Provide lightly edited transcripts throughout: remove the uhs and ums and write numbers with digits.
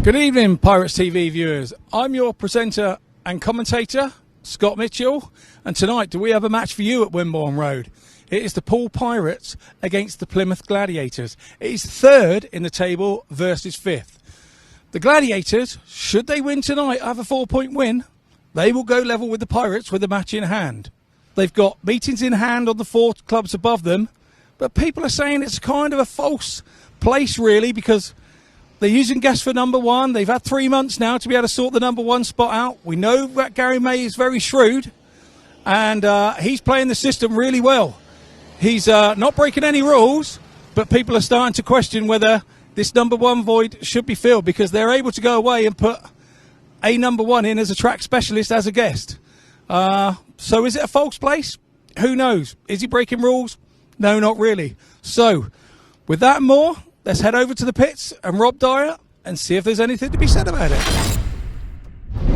Good evening, Pirates TV viewers. I'm your presenter and commentator, Scott Mitchell, and tonight do we have a match for you at Wimborne Road. It is the Poole Pirates against the Plymouth Gladiators. It is third in the table versus fifth. The Gladiators, should they win tonight, have a 4-point win, they will go level with the Pirates with a match in hand. They've got meetings in hand on the 4 clubs above them, but people are saying it's kind of a false place really, because they're using gas for number 1. They've had 3 months now to be able to sort the number 1 spot out. We know that Garry MAY is very shrewd, and he's playing the system really well. He's not breaking any rules, but people are starting to question whether this number 1 void should be filled, because they're able to go away and put a number 1 in as a track specialist as a guest. So is it a false place? Who knows? Is he breaking rules? No, not really. So with that and more, let's head over to the pits and Rob Dyer and see if there's anything to be said about it.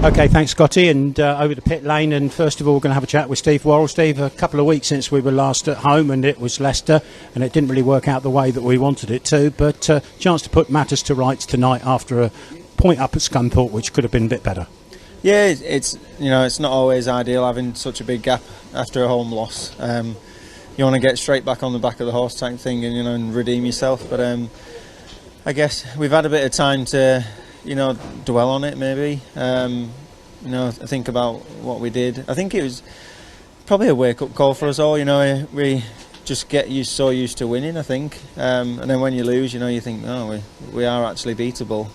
Okay, thanks Scotty, and over to pit lane, and first of all we're going to have a chat with Steve Worrall. Steve, a couple of weeks since we were last at home and it was Leicester and it didn't really work out the way that we wanted it to, but chance to put matters to rights tonight after a point up at Scunthorpe which could have been a bit better. Yeah, it's it's not always ideal having such a big gap after a home loss. You want to get straight back on the back of the horse type thing and and redeem yourself, but I guess we've had a bit of time to dwell on it maybe. Think about what we did. I think it was probably a wake-up call for us all. We just get so used to winning, I think, and then when you lose, you think, oh, we are actually beatable.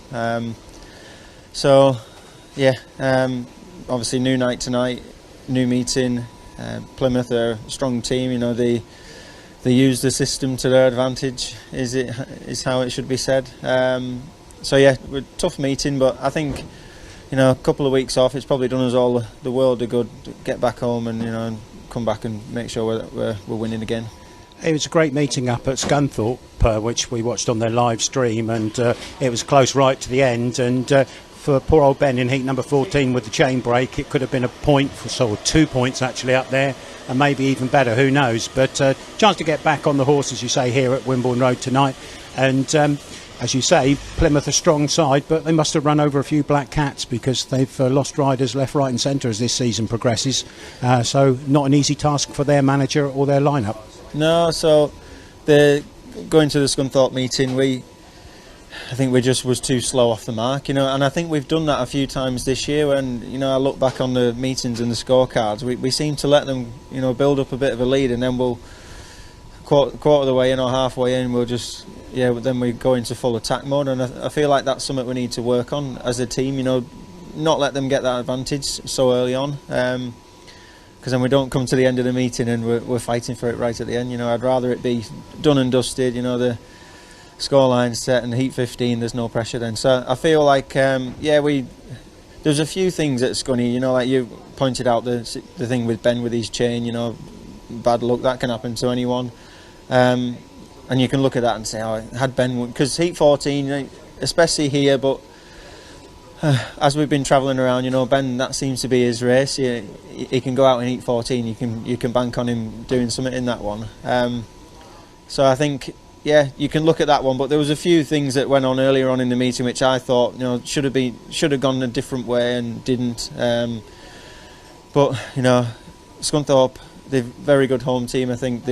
Obviously new night tonight, new meeting. Plymouth are a strong team. They use the system to their advantage. Is how it should be said. We're tough meeting, but I think a couple of weeks off, it's probably done us all the world of good to get back home and and come back and make sure we're winning again. It was a great meeting up at Scunthorpe, which we watched on their live stream, and it was close right to the end. And for poor old Ben in heat number 14 with the chain break, it could have been a point, or 2 points actually up there, and maybe even better, who knows. But chance to get back on the horse, as you say, here at Wimborne Road tonight. And as you say, Plymouth a strong side, but they must have run over a few black cats because they've lost riders left, right and centre as this season progresses. So not an easy task for their manager or their lineup. No, so going to the Scunthorpe meeting, I think we just was too slow off the mark, and I think we've done that a few times this year. When I look back on the meetings and the scorecards, we seem to let them build up a bit of a lead, and then we'll quarter of the way in or halfway in, then we go into full attack mode, and I feel like that's something we need to work on as a team. Not let them get that advantage so early on, because then we don't come to the end of the meeting and we're fighting for it right at the end. I'd rather it be done and dusted. The scoreline set and heat 15, there's no pressure then. So I feel like there's a few things at Scunny, like you pointed out, the thing with Ben with his chain, bad luck, that can happen to anyone. And you can look at that and say, oh, had Ben, because heat 14, especially here, but as we've been travelling around, Ben, that seems to be his race. He can go out in heat 14, you can bank on him doing something in that one. So I think, you can look at that one, but there was a few things that went on earlier on in the meeting which I thought should have gone a different way and didn't. But Scunthorpe, they're a very good home team. I think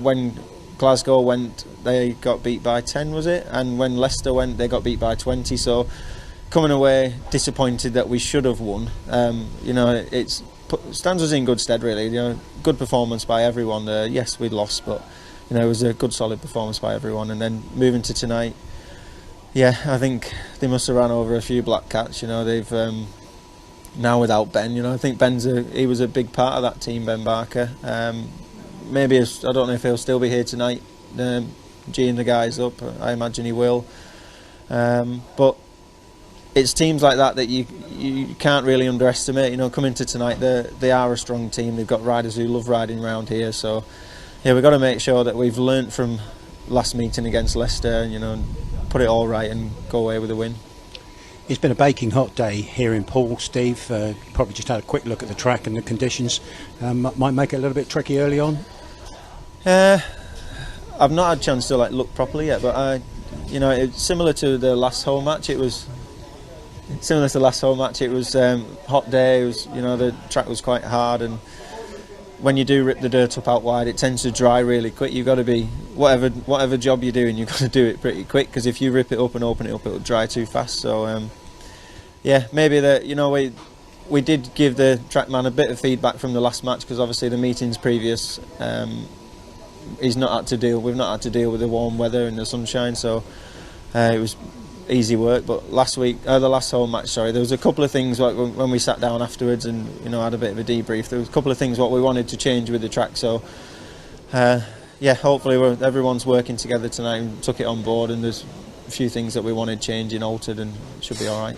when Glasgow went, they got beat by 10, was it? And when Leicester went, they got beat by 20. So coming away disappointed that we should have won. It stands us in good stead, really. Good performance by everyone. Yes, we lost, but it was a good solid performance by everyone. And then moving to tonight, I think they must have ran over a few black cats. They've now without Ben, I think he was a big part of that team, Ben Barker. Maybe I don't know if he'll still be here tonight, geeing the guys up. I imagine he will. But it's teams like that you can't really underestimate. Coming to tonight, they are a strong team. They've got riders who love riding around here. So we've got to make sure that we've learnt from last meeting against Leicester, and put it all right and go away with a win. It's been a baking hot day here in Poole, Steve. Probably just had a quick look at the track and the conditions. Might make it a little bit tricky early on. I've not had a chance to look properly yet, but you know, it's similar to the last home match. It was similar to the last home match. It was hot day. It was, you know, the track was quite hard, and when you do rip the dirt up out wide, it tends to dry really quick. You've got to be, whatever job you're doing, you've got to do it pretty quick, because if you rip it up and open it up, it'll dry too fast. So yeah, maybe that, you know, we did give the trackman a bit of feedback from the last match, because obviously the meetings previous, we've not had to deal with the warm weather and the sunshine, so it was easy work. But last week, the last home match, sorry, there was a couple of things like when we sat down afterwards and, you know, had a bit of a debrief. There was a couple of things what we wanted to change with the track. So yeah, hopefully everyone's working together tonight and took it on board, and there's a few things that we wanted changing, altered, and it should be all right.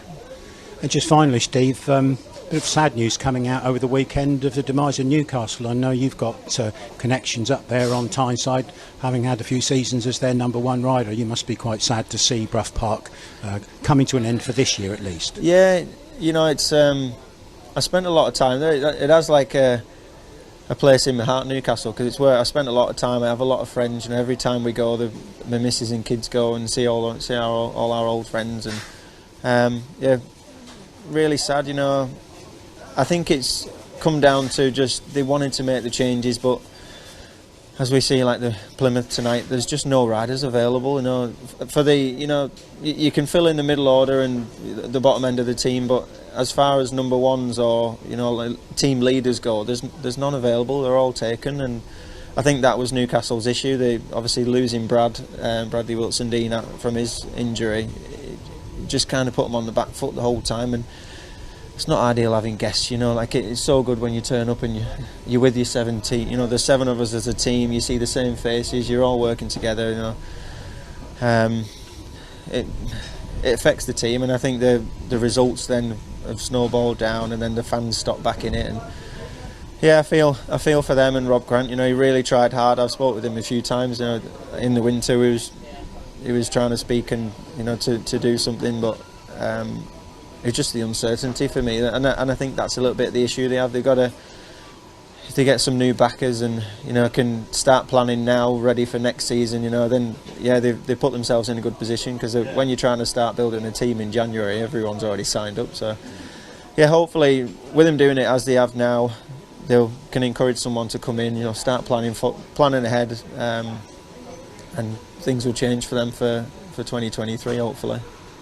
And just finally, Steve, bit of sad news coming out over the weekend of the demise of Newcastle. I know you've got connections up there on Tyneside, having had a few seasons as their #1 rider. You must be quite sad to see Brough Park coming to an end for this year at least. Yeah, you know, it's I spent a lot of time there. It has like a place in my heart, Newcastle, because it's where I spent a lot of time. I have a lot of friends. You know, every time we go, my missus and kids go and see all our old friends, and yeah, really sad. You know, I think it's come down to just they wanted to make the changes, but as we see, like the Plymouth tonight, there's just no riders available. You know, for the, you know, you can fill in the middle order and the bottom end of the team, but as far as #1s or, you know, like team leaders go, there's none available. They're all taken, and I think that was Newcastle's issue. They obviously losing Bradley Wilson-Dean from his injury, it just kind of put them on the back foot the whole time, and it's not ideal having guests, you know. Like, it's so good when you turn up and you're with your 17, you know, there's 7 of us as a team, you see the same faces, you're all working together, you know. It affects the team, and I think the results then have snowballed down, and then the fans stopped backing it, and yeah, I feel for them. And Rob Grant, you know, he really tried hard. I've spoke with him a few times, you know, in the winter he was trying to speak and, you know, to do something, but it's just the uncertainty for me, and I think that's a little bit the issue they have. They've got to, if they get some new backers and, you know, can start planning now, ready for next season, you know, then yeah, they put themselves in a good position, because when you're trying to start building a team in January, everyone's already signed up. So yeah, hopefully with them doing it as they have now, they can encourage someone to come in, you know, start planning ahead, and things will change for them for 2023 hopefully.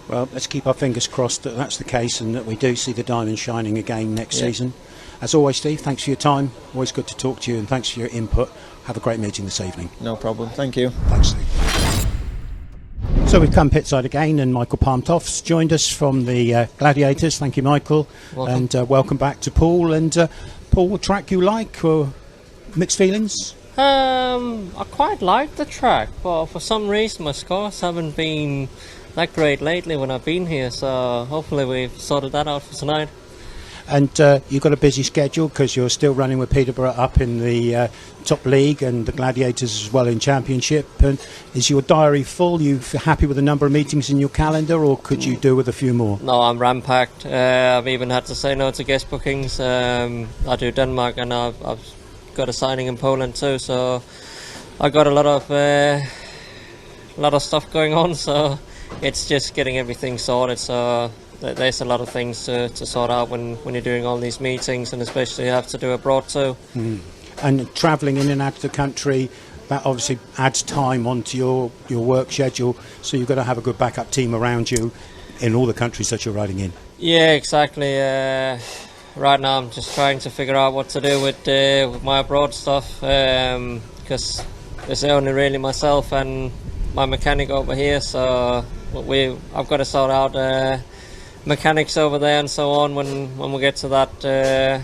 Well, let's keep our fingers crossed that that's the case, and that we do see the diamond shining again next season. As always, Steve, thanks for your time. Always good to talk to you, and thanks for your input. Have a great meeting this evening. No problem. Thank you. Thanks, Steve. So we've come pitside again, and Michael Palmtoft's joined us from the Gladiators. Thank you, Michael. Welcome. And welcome back to Poole. And Paul, what track you like, or mixed feelings? I quite like the track, but for some reason my scores haven't been that great lately when I've been here, so hopefully we've sorted that out for tonight. And you've got a busy schedule, because you're still running with Peterborough up in the top league, and the Gladiators as well in Championship. And is your diary full? You happy with the number of meetings in your calendar, or could you do with a few more? No, I'm rampacked. I've even had to say no to guest bookings. I do Denmark, and I've got a signing in Poland too, so I got a lot of stuff going on, so it's just getting everything sorted. So there's a lot of things to sort out when you're doing all these meetings, and especially you have to do abroad too. And travelling in and out of the country, that obviously adds time onto your work schedule, so you've got to have a good backup team around you in all the countries that you're riding in. Yeah, exactly. Right now I'm just trying to figure out what to do with my abroad stuff, because there's only really myself and my mechanic over here, so I've got to sort out mechanics over there and so on when we get to that.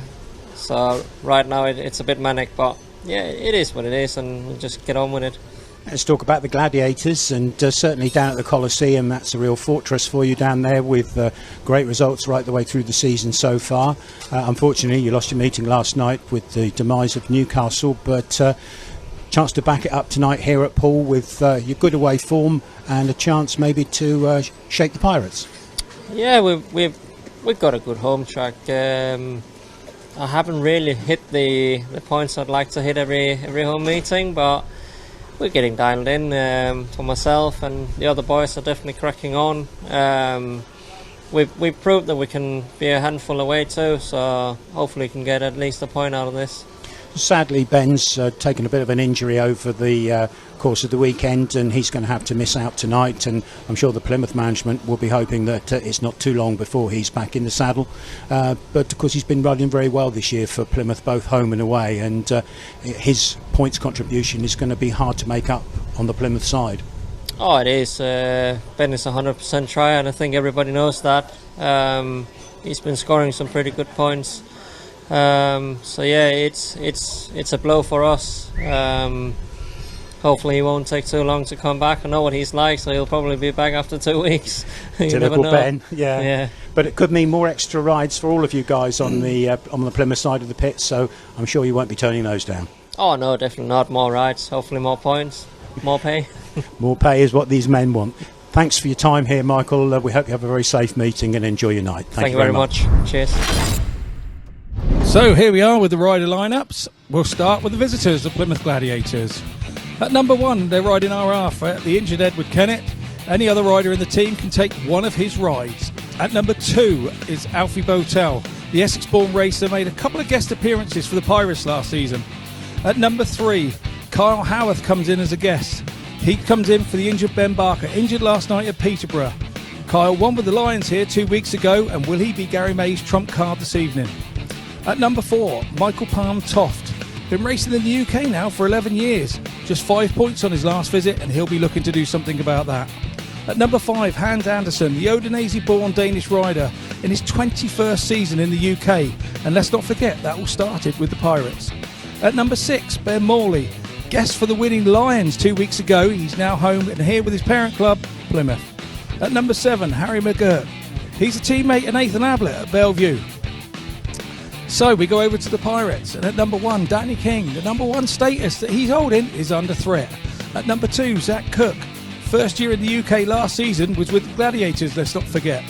So right now it's a bit manic, but yeah, it is what it is, and we'll just get on with it. Let's talk about the Gladiators, and certainly down at the Coliseum, that's a real fortress for you down there, with great results right the way through the season so far. Unfortunately, you lost your meeting last night with the demise of Newcastle, but chance to back it up tonight here at Poole with your good away form, and a chance maybe to shake the Pirates. Yeah, we've got a good home track. I haven't really hit the points I'd like to hit every home meeting, but we're getting dialed in. For myself and the other boys are definitely cracking on. We've proved that we can be a handful away too, so hopefully we can get at least a point out of this. Sadly, Ben's taken a bit of an injury over the course of the weekend, and he's going to have to miss out tonight, and I'm sure the Plymouth management will be hoping that it's not too long before he's back in the saddle, but of course he's been riding very well this year for Plymouth, both home and away, and his points contribution is going to be hard to make up on the Plymouth side. Oh, it is. Ben is 100% try, and I think everybody knows that. He's been scoring some pretty good points. So yeah, it's a blow for us. Hopefully he won't take too long to come back. I know what he's like, so he'll probably be back after 2 weeks. You never know. Ben, yeah. But it could mean more extra rides for all of you guys on the Plymouth side of the pit, so I'm sure you won't be turning those down. Oh no, definitely not. More rides, hopefully more points, more pay. More pay is what these men want. Thanks for your time here, Michael. We hope you have a very safe meeting and enjoy your night. Thank you very much. Cheers. So here we are with the rider lineups. We'll start with the visitors, the Plymouth Gladiators. At number 1, they're riding RR for the injured Edward Kennett. Any other rider in the team can take one of his rides. At number 2 is Alfie BOWTELL. The Essex-born racer made a couple of guest appearances for the Pirates last season. At number 3, Kyle Howarth comes in as a guest. He comes in for the injured Ben Barker, injured last night at Peterborough. Kyle won with the Lions here 2 weeks ago, and will he be Garry May's trump card this evening? At number 4, Michael Palm Toft. Been racing in the UK now for 11 years. Just 5 points on his last visit, and he'll be looking to do something about that. At number 5, Hans Andersen, the Odense-born Danish rider, in his 21st season in the UK. And let's not forget, that all started with the Pirates. At number 6, Ben Morley, guest for the winning Lions 2 weeks ago. He's now home and here with his parent club, Plymouth. At number 7, Harry McGURK. He's a teammate of Nathan Ablitt at Bellevue. So we go over to the Pirates, and at number 1, Danny King. The number 1 status that he's holding is under threat. At number 2, Zach Cook. First year in the UK last season was with the Gladiators, let's not forget.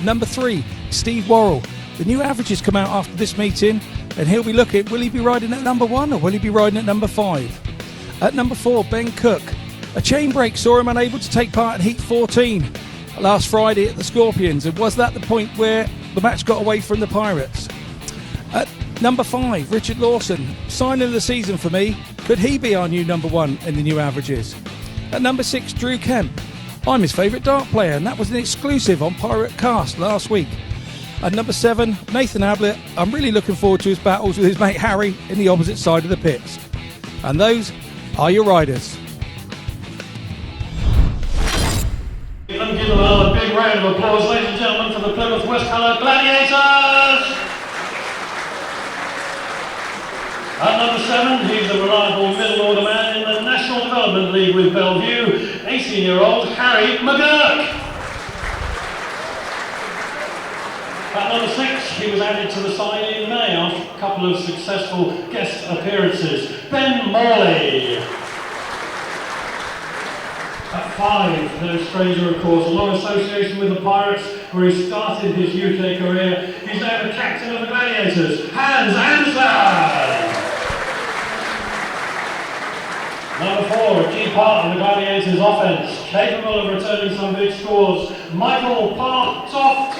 Number 3, Steve Worrall. The new averages come out after this meeting, and he'll be looking, will he be riding at number 1 or will he be riding at number 5? At number 4, Ben Cook. A chain break saw him unable to take part in Heat 14 last Friday at the Scorpions, and was that the point where the match got away from the Pirates? At number 5, Richard Lawson, signing of the season for me. Could he be our new number 1 in the new averages? At number 6, Drew Kemp. I'm his favourite dart player, and that was an exclusive on Pirate Cast last week. At number 7, Nathan Ablitt. I'm really looking forward to his battles with his mate Harry in the opposite side of the pits. And those are your riders. Give them a big round of applause, ladies and gentlemen, for the Plymouth West Colour Gladiators! At number 7, he's a reliable middle order man in the National Development League with Bellevue, 18-year-old Harry McGURK. At number 6, he was added to the side in May after a couple of successful guest appearances, Ben Morley. At 5, no stranger of course, a long association with the Pirates where he started his UK career. He's now the captain of the Gladiators, Hans Andersen. Number 4, a key part of the Gladiators' offence, capable of returning some big scores, Michael Toft.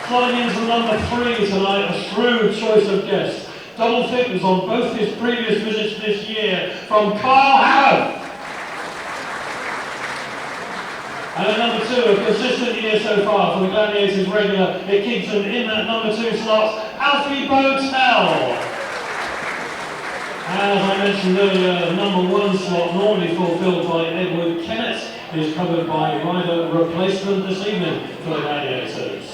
Slotting into number 3 tonight, a shrewd choice of guests. Double figures on both his previous visits this year from Kyle Howarth. And at number 2, a consistent year so far for the Gladiators regular. It keeps him in that number 2 slot, Alfie BOWTELL. As I mentioned earlier, the number 1 slot, normally fulfilled by Edward Kennett, is covered by rider replacement this evening for the Gladiators.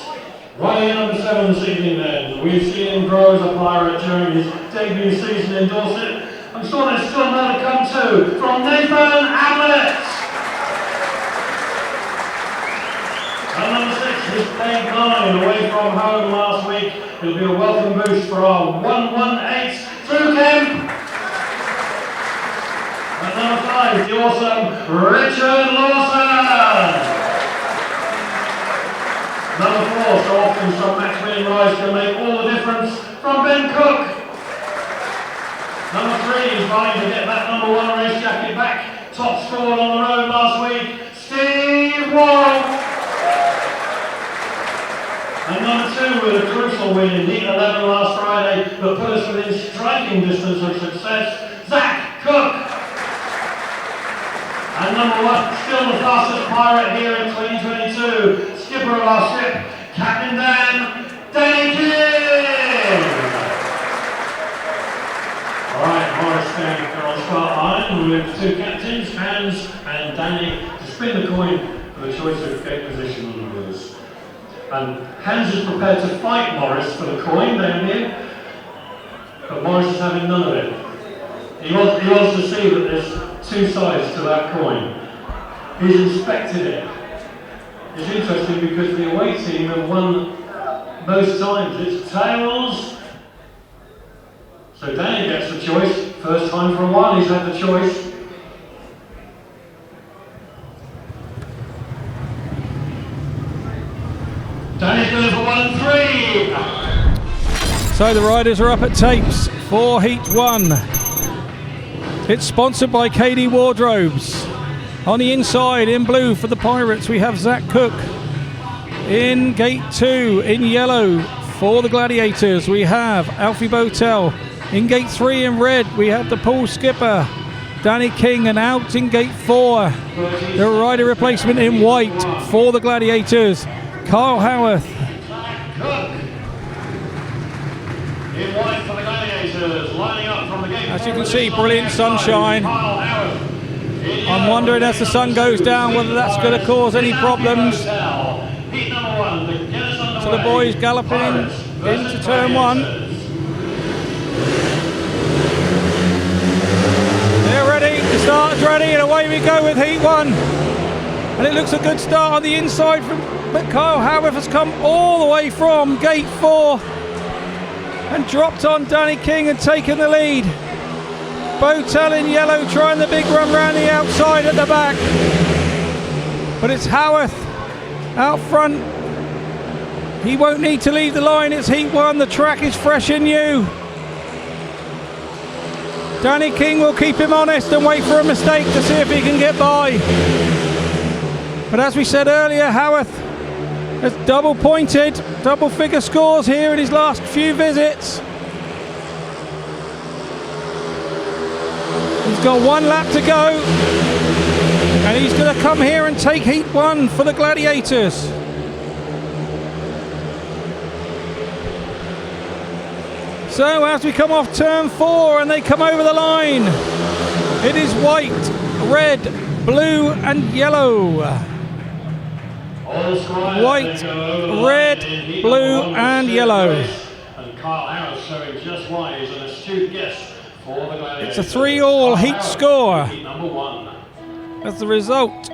Riding number 7 this evening then, we've seen him grow as a pirate during his debut season in Dorset. I'm sure there's still more to come too, from Nathan Ablitt. And number 6 is Peg 9, away from home last week. It'll be a welcome boost for our 118 through Kemp. At number 5, the awesome Richard Lawson. Number 4, so often some match-winning rides can make all the difference, from Ben Cook. Number 3 is trying to get that number 1 race jacket back. Top scored on the road last week, Steve Worrall. And number 2 with a crucial win in Heat 11 last Friday that put us within striking distance of success, Zach Cook. And number 1, still the fastest pirate here in 2022, skipper of our ship, Captain Danny King. Alright, Morris standing on start line with 2 captains, Hans and Danny, to spin the coin for the choice of gate position on the wheels. And Hans is prepared to fight Morris for the coin down here, but Morris is having none of it. He wants to see that there's 2 sides to that coin. He's inspected it. It's interesting because the away team have won most times. It's tails. So Danny gets the choice. First time for a while he's had the choice. Danny's going for 1 and 3. So the riders are up at tapes for Heat 1. It's sponsored by KD Wardrobes. On the inside, in blue for the Pirates, we have Zach Cook. In gate 2, in yellow for the Gladiators, we have Alfie BOWTELL. In gate 3, in red, we have the Poole skipper, Danny King. And out in gate 4, the rider replacement in white for the Gladiators, Carl Howarth. In white for the Gladiators, lining up from the gate. As you can see, brilliant sunshine. I'm wondering as the sun goes down whether that's going to cause any problems. So the boys galloping into turn 1. They're ready, the start's ready, and away we go with Heat 1. And it looks a good start on the inside, but Kyle Howarth has come all the way from gate 4 and dropped on Danny King and taken the lead. BOWTELL in yellow trying the big run round the outside at the back. But it's Howarth out front. He won't need to leave the line, it's Heat 1, the track is fresh and new. Danny King will keep him honest and wait for a mistake to see if he can get by. But as we said earlier, Howarth has double figure scores here in his last few visits. He's got 1 lap to go, and he's going to come here and take Heat 1 for the Gladiators. So as we come off turn 4 and they come over the line, it is white, red, blue and yellow. White, red, blue and yellow. And Carl Howarth showing just why he's an astute guess for the Gladiators. It's a 3-all Heat score Number 1. as the result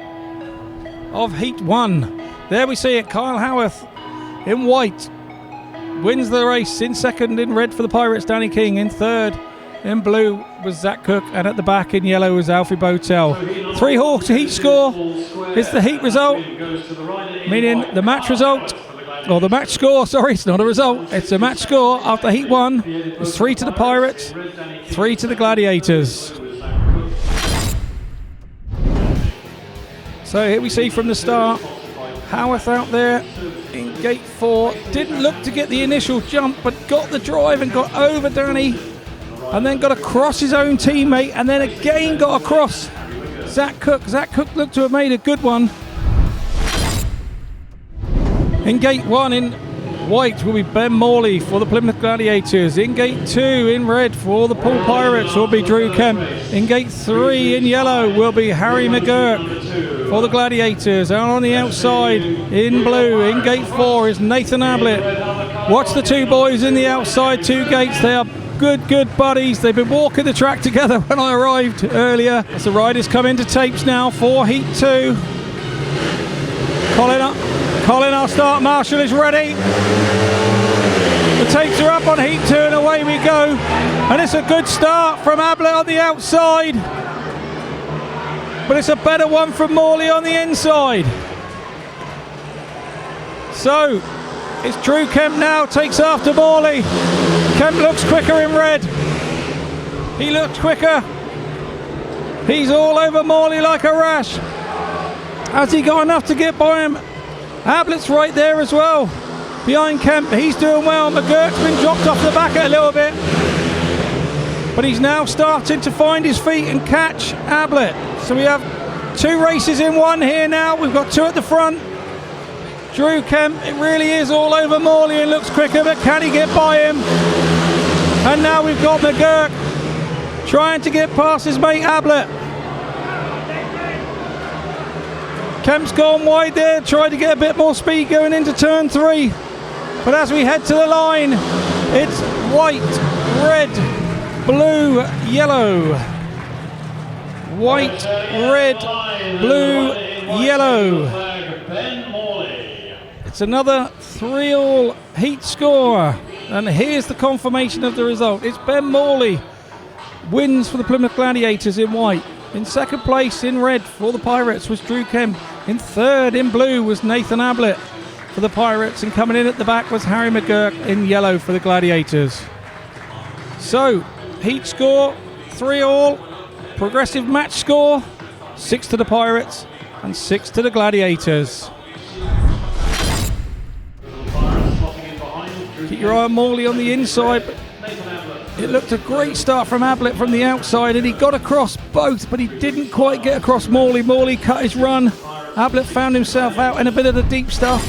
of Heat 1. There we see it, Kyle Howarth in white wins the race. In second in red for the Pirates, Danny King. In third in blue was Zach Cook, and at the back in yellow was Alfie BOWTELL. 3-horse Heat score is the Heat result, meaning the match result, or the match score, sorry, it's not a result, it's a match score after Heat 1. It's 3 to the Pirates, 3 to the Gladiators. So here we see from the start, Howarth out there in gate 4, didn't look to get the initial jump, but got the drive and got over Danny, and then got across his own teammate, and then again got across Zach Cook. Zach Cook looked to have made a good one. In gate 1 in white will be Ben Morley for the Plymouth Gladiators. In gate 2 in red for the Poole Pirates will be Drew Kemp. In gate 3 in yellow will be Harry McGURK for the Gladiators. Out on the outside in blue in gate 4 is Nathan Ablitt. Watch the 2 boys in the outside 2 gates. They are good buddies. They've been walking the track together when I arrived earlier. As the riders come into tapes now for Heat 2. Colin, our start marshal, is ready. The tapes are up on Heat 2 and away we go. And it's a good start from Ablitt on the outside. But it's a better one from Morley on the inside. So it's Drew Kemp now, takes after Morley. Kemp looks quicker in red. He looked quicker. He's all over Morley like a rash. Has he got enough to get by him? Ablitt's right there as well. Behind Kemp, he's doing well. McGURK's been dropped off the back a little bit. But he's now starting to find his feet and catch Ablitt. So we have 2 races in one here now. We've got 2 at the front. Drew Kemp, it really is all over Morley and looks quicker, but can he get by him? And now we've got McGURK trying to get past his mate Ablitt. Kemp's gone wide there, trying to get a bit more speed going into turn 3. But as we head to the line, it's white, red, blue, yellow. White, red, blue, yellow. It's another 3-all heat score. And here's the confirmation of the result. It's Ben Morley wins for the Plymouth Gladiators in white. In second place in red for the Pirates was Drew Kemp. In third in blue was Nathan Ablitt for the Pirates. And coming in at the back was Harry McGURK in yellow for the Gladiators. So, heat score, 3-all. Progressive match score, 6 to the Pirates and 6 to the Gladiators. Keep your eye on Morley on the inside. It looked a great start from Ablitt from the outside, and he got across both, but he didn't quite get across Morley. Morley cut his run. Ablitt found himself out in a bit of the deep stuff.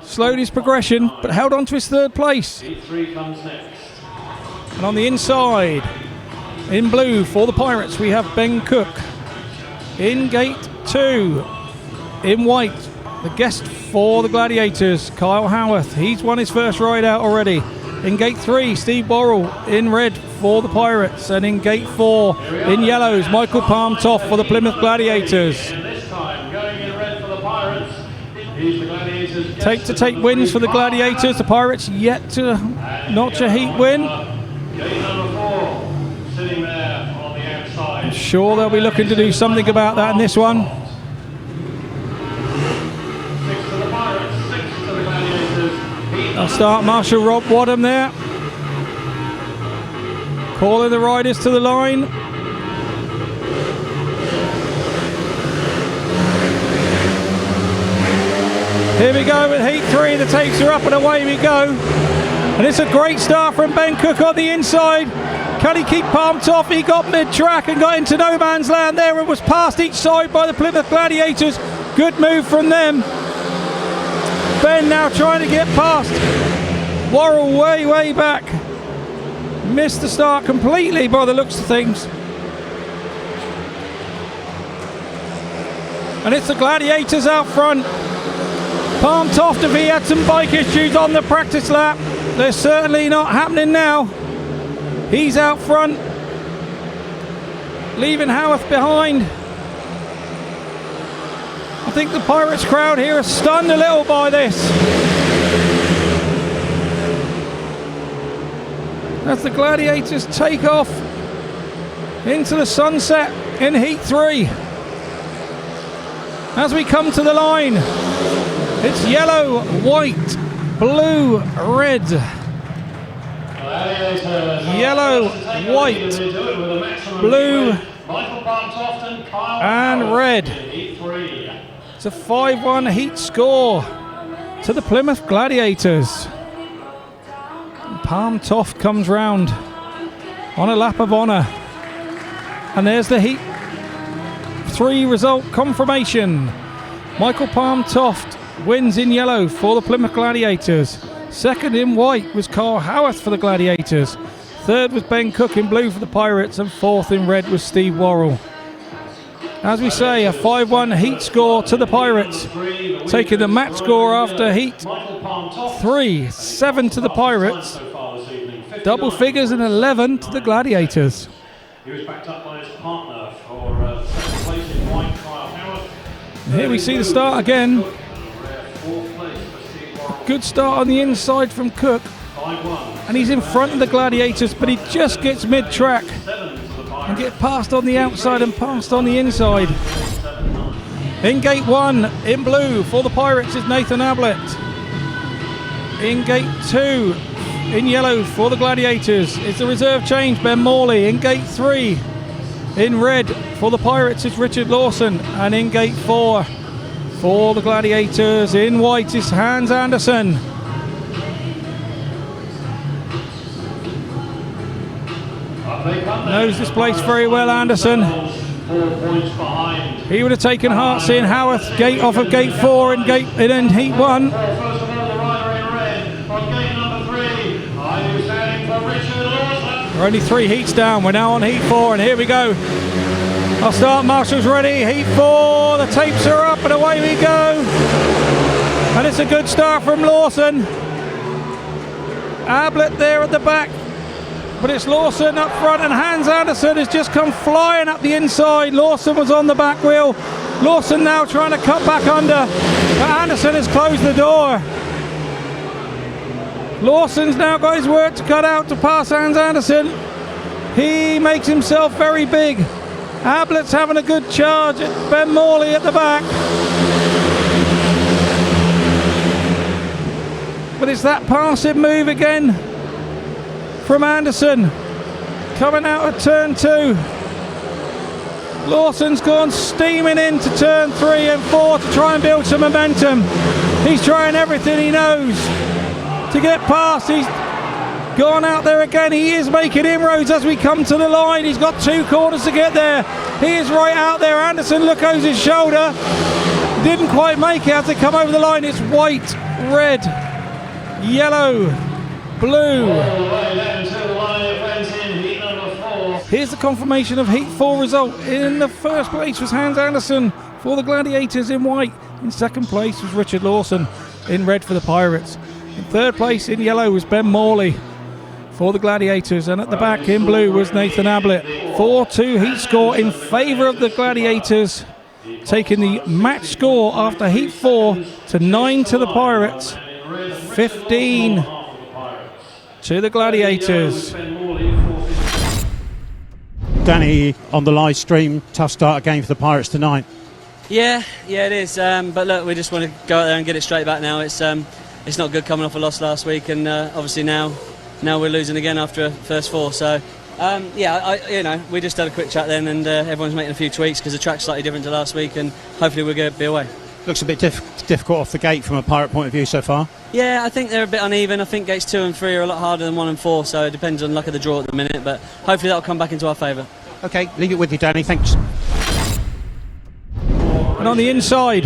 Slowed his progression, but held on to his third place. And on the inside, in blue for the Pirates, we have Ben Cook. In gate 2, in white, the guest for the Gladiators, Kyle Howarth. He's won his first ride out already. In gate 3, Steve Worrall in red for the Pirates. And in gate 4, in yellows, Michael Toft for the Plymouth Gladiators. Take wins for the Gladiators. The Pirates yet to notch a heat win. I'm sure they'll be looking to do something about that in this one. I'll start Marshal Rob Wadham there. Calling the riders to the line. Here we go with heat 3. The tapes are up and away we go. And it's a great start from Ben Cook on the inside. Can he keep Toft? He got mid-track and got into no man's land there and was passed each side by the Plymouth Gladiators. Good move from them. Ben now trying to get past Worrall way back. Missed the start completely by the looks of things. And it's the Gladiators out front. Toft, if he had some bike issues on the practice lap, they're certainly not happening now. He's out front, leaving Howarth behind. I think the Pirates crowd here are stunned a little by this. As the Gladiators take off into the sunset in heat 3. As we come to the line, it's yellow, white, blue, red. Yellow, white, blue, and red. It's a 5-1 heat score to the Plymouth Gladiators. Toft comes round on a lap of honour. And there's the heat 3 result confirmation. Michael Toft wins in yellow for the Plymouth Gladiators. Second in white was Carl Howarth for the Gladiators. Third was Ben Cook in blue for the Pirates. And fourth in red was Steve Worrall. As we say, a 5-1 heat score to the Pirates. Taking the match score after heat 3, 7 to the Pirates. Double figures and 11 to the Gladiators. He was backed up by his partner for second place in white, Kyle Howarth. Here we see the start again. Good start on the inside from Cook. And he's in front of the Gladiators, but he just gets mid-track. And get passed on the outside and passed on the inside. In gate 1, in blue for the Pirates is Nathan Ablitt. In gate 2, in yellow for the Gladiators is the reserve change, Ben Morley. In gate 3, in red for the Pirates is Richard Lawson. And in gate 4 for the Gladiators in white is Hans Andersen. Knows this place very well, Andersen. 4 points behind. He would have taken Hearts in Howarth, gate off of gate 4 in heat 1. First of all, the rider in red on gate number 3. Are you standing for Richard Lawson? We're only 3 heats down. We're now on heat 4, and here we go. Our start marshal's ready. Heat 4. The tapes are up, and away we go. And it's a good start from Lawson. Ablitt there at the back. But it's Lawson up front, and Hans Andersen has just come flying up the inside. Lawson was on the back wheel. Lawson now trying to cut back under, but Andersen has closed the door. Lawson's now got his work to cut out to pass Hans Andersen. He makes himself very big. Ablitt's having a good charge at Ben Morley at the back. But it's that passive move again from Andersen coming out of turn 2. Lawson's gone steaming into turn 3 and 4 to try and build some momentum. He's trying everything he knows to get past. He's gone out there again. He is making inroads as we come to the line. He's got 2 corners to get there. He is right out there. Andersen look over his shoulder. Didn't quite make it as they come over the line. It's white, red, yellow, blue. Here's the confirmation of heat 4 result. In the first place was Hans Andersen for the Gladiators in white. In second place was Richard Lawson in red for the Pirates. In third place in yellow was Ben Morley for the Gladiators, and at the back in blue was Nathan Ablitt. 4-2 heat score in favour of the Gladiators, taking the match score after heat 4 to 9 to the Pirates, 15 to the Gladiators. Danny, on the live stream, tough start again for the Pirates tonight. Yeah, it is. But look, we just want to go out there and get it straight back now. It's not good coming off a loss last week, and obviously now we're losing again after a first 4. So we just had a quick chat then, and everyone's making a few tweaks because the track's slightly different to last week, and hopefully we'll be away. Looks a bit difficult off the gate from a Pirate point of view so far. Yeah, I think they're a bit uneven. I think gates 2 and 3 are a lot harder than 1 and 4, so it depends on luck of the draw at the minute, but hopefully that'll come back into our favour. Okay, leave it with you, Danny. Thanks. And on the inside,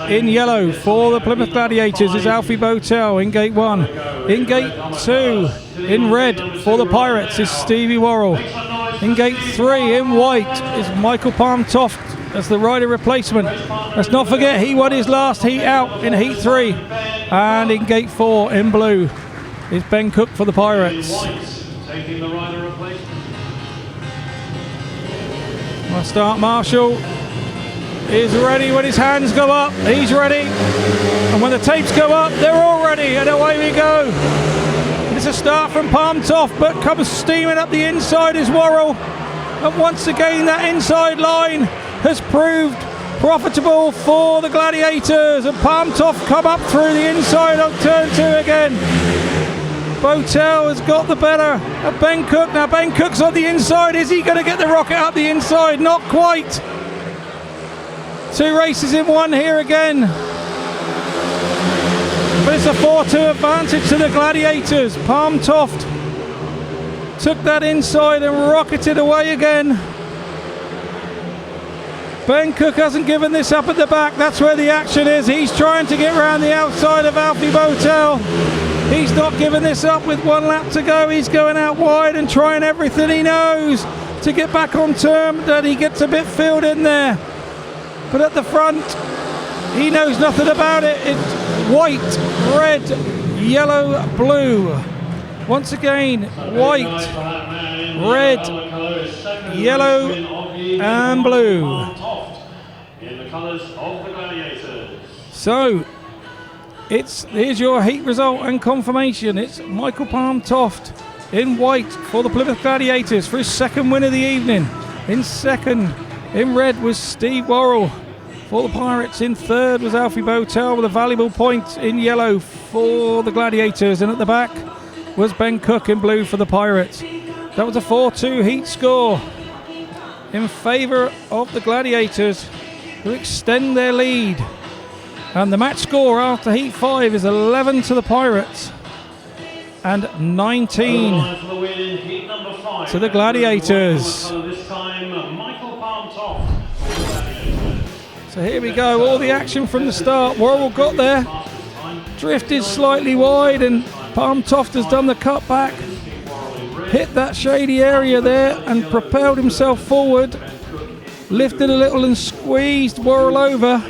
in yellow for the Plymouth Gladiators is Alfie BOWTELL in gate 1. In gate 2, in red for the Pirates is Stevie Worrall. In gate 3, in white is Michael Toft as the rider replacement. Let's not forget he won his last heat out in heat 3. And in gate 4, in blue, is Ben Cook for the Pirates. Our start marshal is ready. When his hands go up, he's ready. And when the tapes go up, they're all ready. And away we go. It's a start from Toft, but comes steaming up the inside is Worrall. And once again, that inside line has proved profitable for the Gladiators. And Toft come up through the inside on turn 2 again. BOWTELL has got the better of Ben Cook. Now Ben Cook's on the inside. Is he going to get the rocket up the inside? Not quite. 2 races in 1 here again. But it's a 4-2 advantage to the Gladiators. Toft took that inside and rocketed away again. Ben Cook hasn't given this up at the back. That's where the action is. He's trying to get round the outside of Alfie BOWTELL. He's not giving this up with 1 lap to go. He's going out wide and trying everything he knows to get back on term. That he gets a bit filled in there. But at the front, he knows nothing about it. It's white, red, yellow, blue. Once again, white, red, yellow, and blue. So, here's your heat result and confirmation. It's Michael Toft in white for the Plymouth Gladiators for his second win of the evening. In second, in red, was Steve Worrall for the Pirates. In third was Alfie BOWTELL with a valuable point in yellow for the Gladiators. And at the back, was Ben Cook in blue for the Pirates. That was a 4-2 heat score in favour of the Gladiators, who extend their lead. And the match score after heat 5 is 11 to the Pirates and 19 to the Gladiators. So here we go, all the action from the start. Worrall got there, drifted slightly wide, and Toft has done the cutback, hit that shady area there and propelled himself forward, lifted a little and squeezed Worrall over.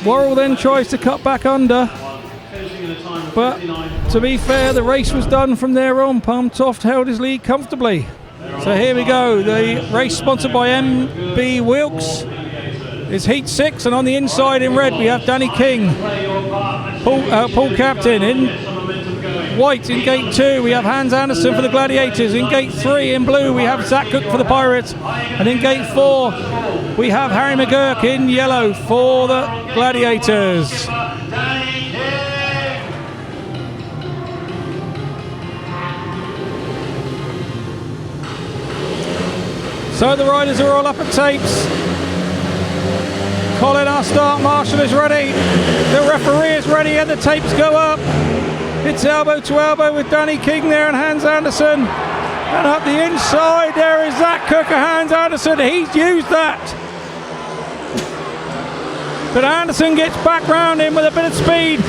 Worrall then tries to cut back under, but to be fair, the race was done from there on. Toft held his lead comfortably. So here we go, the race sponsored by MB Wilkes is heat 6, and on the inside in red we have Danny King, Poole Captain. In white in gate 2 we have Hans Andersen for the Gladiators. In gate 3 in blue we have Zach Cook for the Pirates, and in gate 4 we have Harry McGURK in yellow for the Gladiators. So the riders are all up at tapes. Colin, our start marshal, is ready. The referee is ready and the tapes go up. It's elbow to elbow with Danny King there and Hans Andersen. And up the inside there is Zach Cook and Hans Andersen. He's used that. But Andersen gets back round him with a bit of speed.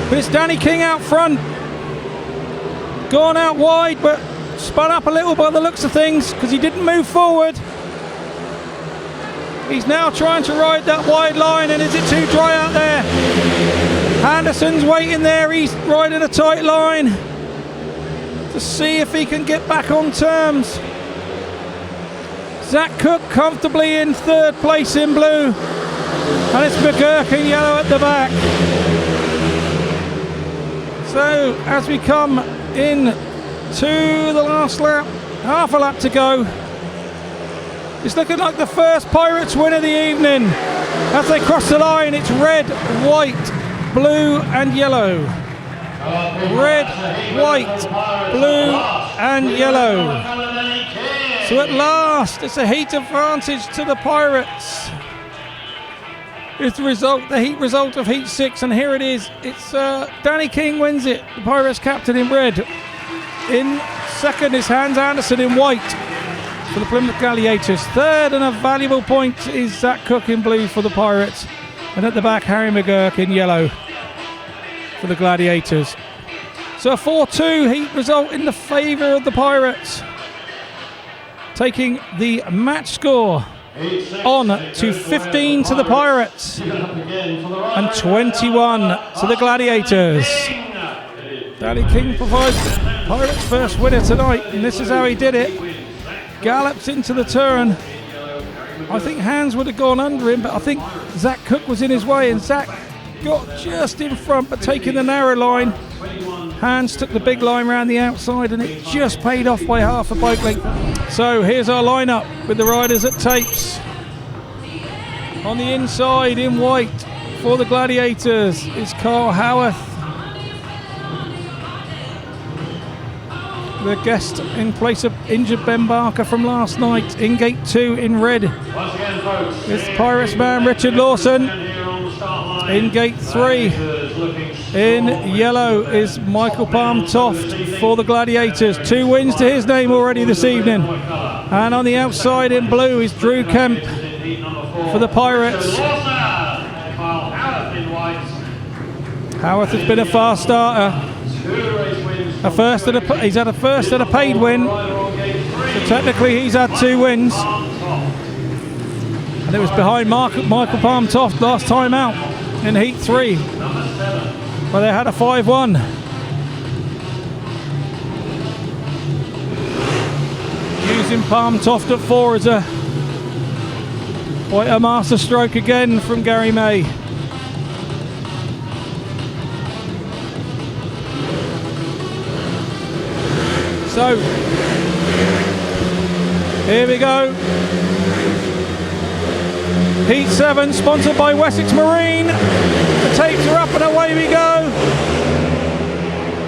But it's Danny King out front. Gone out wide, but spun up a little by the looks of things because he didn't move forward. He's now trying to ride that wide line, and is it too dry out there? Andersen's waiting there, he's riding a tight line to see if he can get back on terms. Zach Cook comfortably in 3rd place in blue, and it's McGURK in yellow at the back. So as we come in to the last lap, half a lap to go, it's looking like the first Pirates win of the evening. As they cross the line, it's red, white, blue and yellow. Red, white, blue and yellow. So at last, it's a heat advantage to the Pirates. It's the heat result of heat 6, and here it is. It's Danny King wins it, the Pirates captain in red. In 2nd is Hans Andersen in white for the Plymouth Gladiators. 3rd, and a valuable point, is Zach Cook in blue for the Pirates. And at the back, Harry McGURK in yellow for the Gladiators. So a 4-2 heat result in the favour of the Pirates, taking the match score on to 15 to the Pirates and 21 to the Gladiators. Danny King provides Pirates' first winner tonight, and this is how he did it. Gallops into the turn. I think Hans would have gone under him, but I think Zach Cook was in his way, and Zach got just in front but taking the narrow line. Hans took the big line round the outside, and it just paid off by half a bike length. So here's our lineup with the riders at tapes. On the inside in white for the Gladiators is Carl Howarth, the guest in place of injured Ben Barker from last night. In gate 2 in red is Pirates man Richard Lawson. In gate 3 in yellow is Michael Toft for the Gladiators. 2 wins to his name already this evening. And on the outside in blue is Drew Kemp for the Pirates. Howarth has been a fast starter. He's had a first and a paid win, so technically he's had 2 wins, and it was behind Michael Toft last time out in heat 3, where they had a 5-1. Using Toft at 4 as quite a master stroke again from Garry May. So, here we go. Heat 7, sponsored by Wessex Marine. The tapes are up and away we go.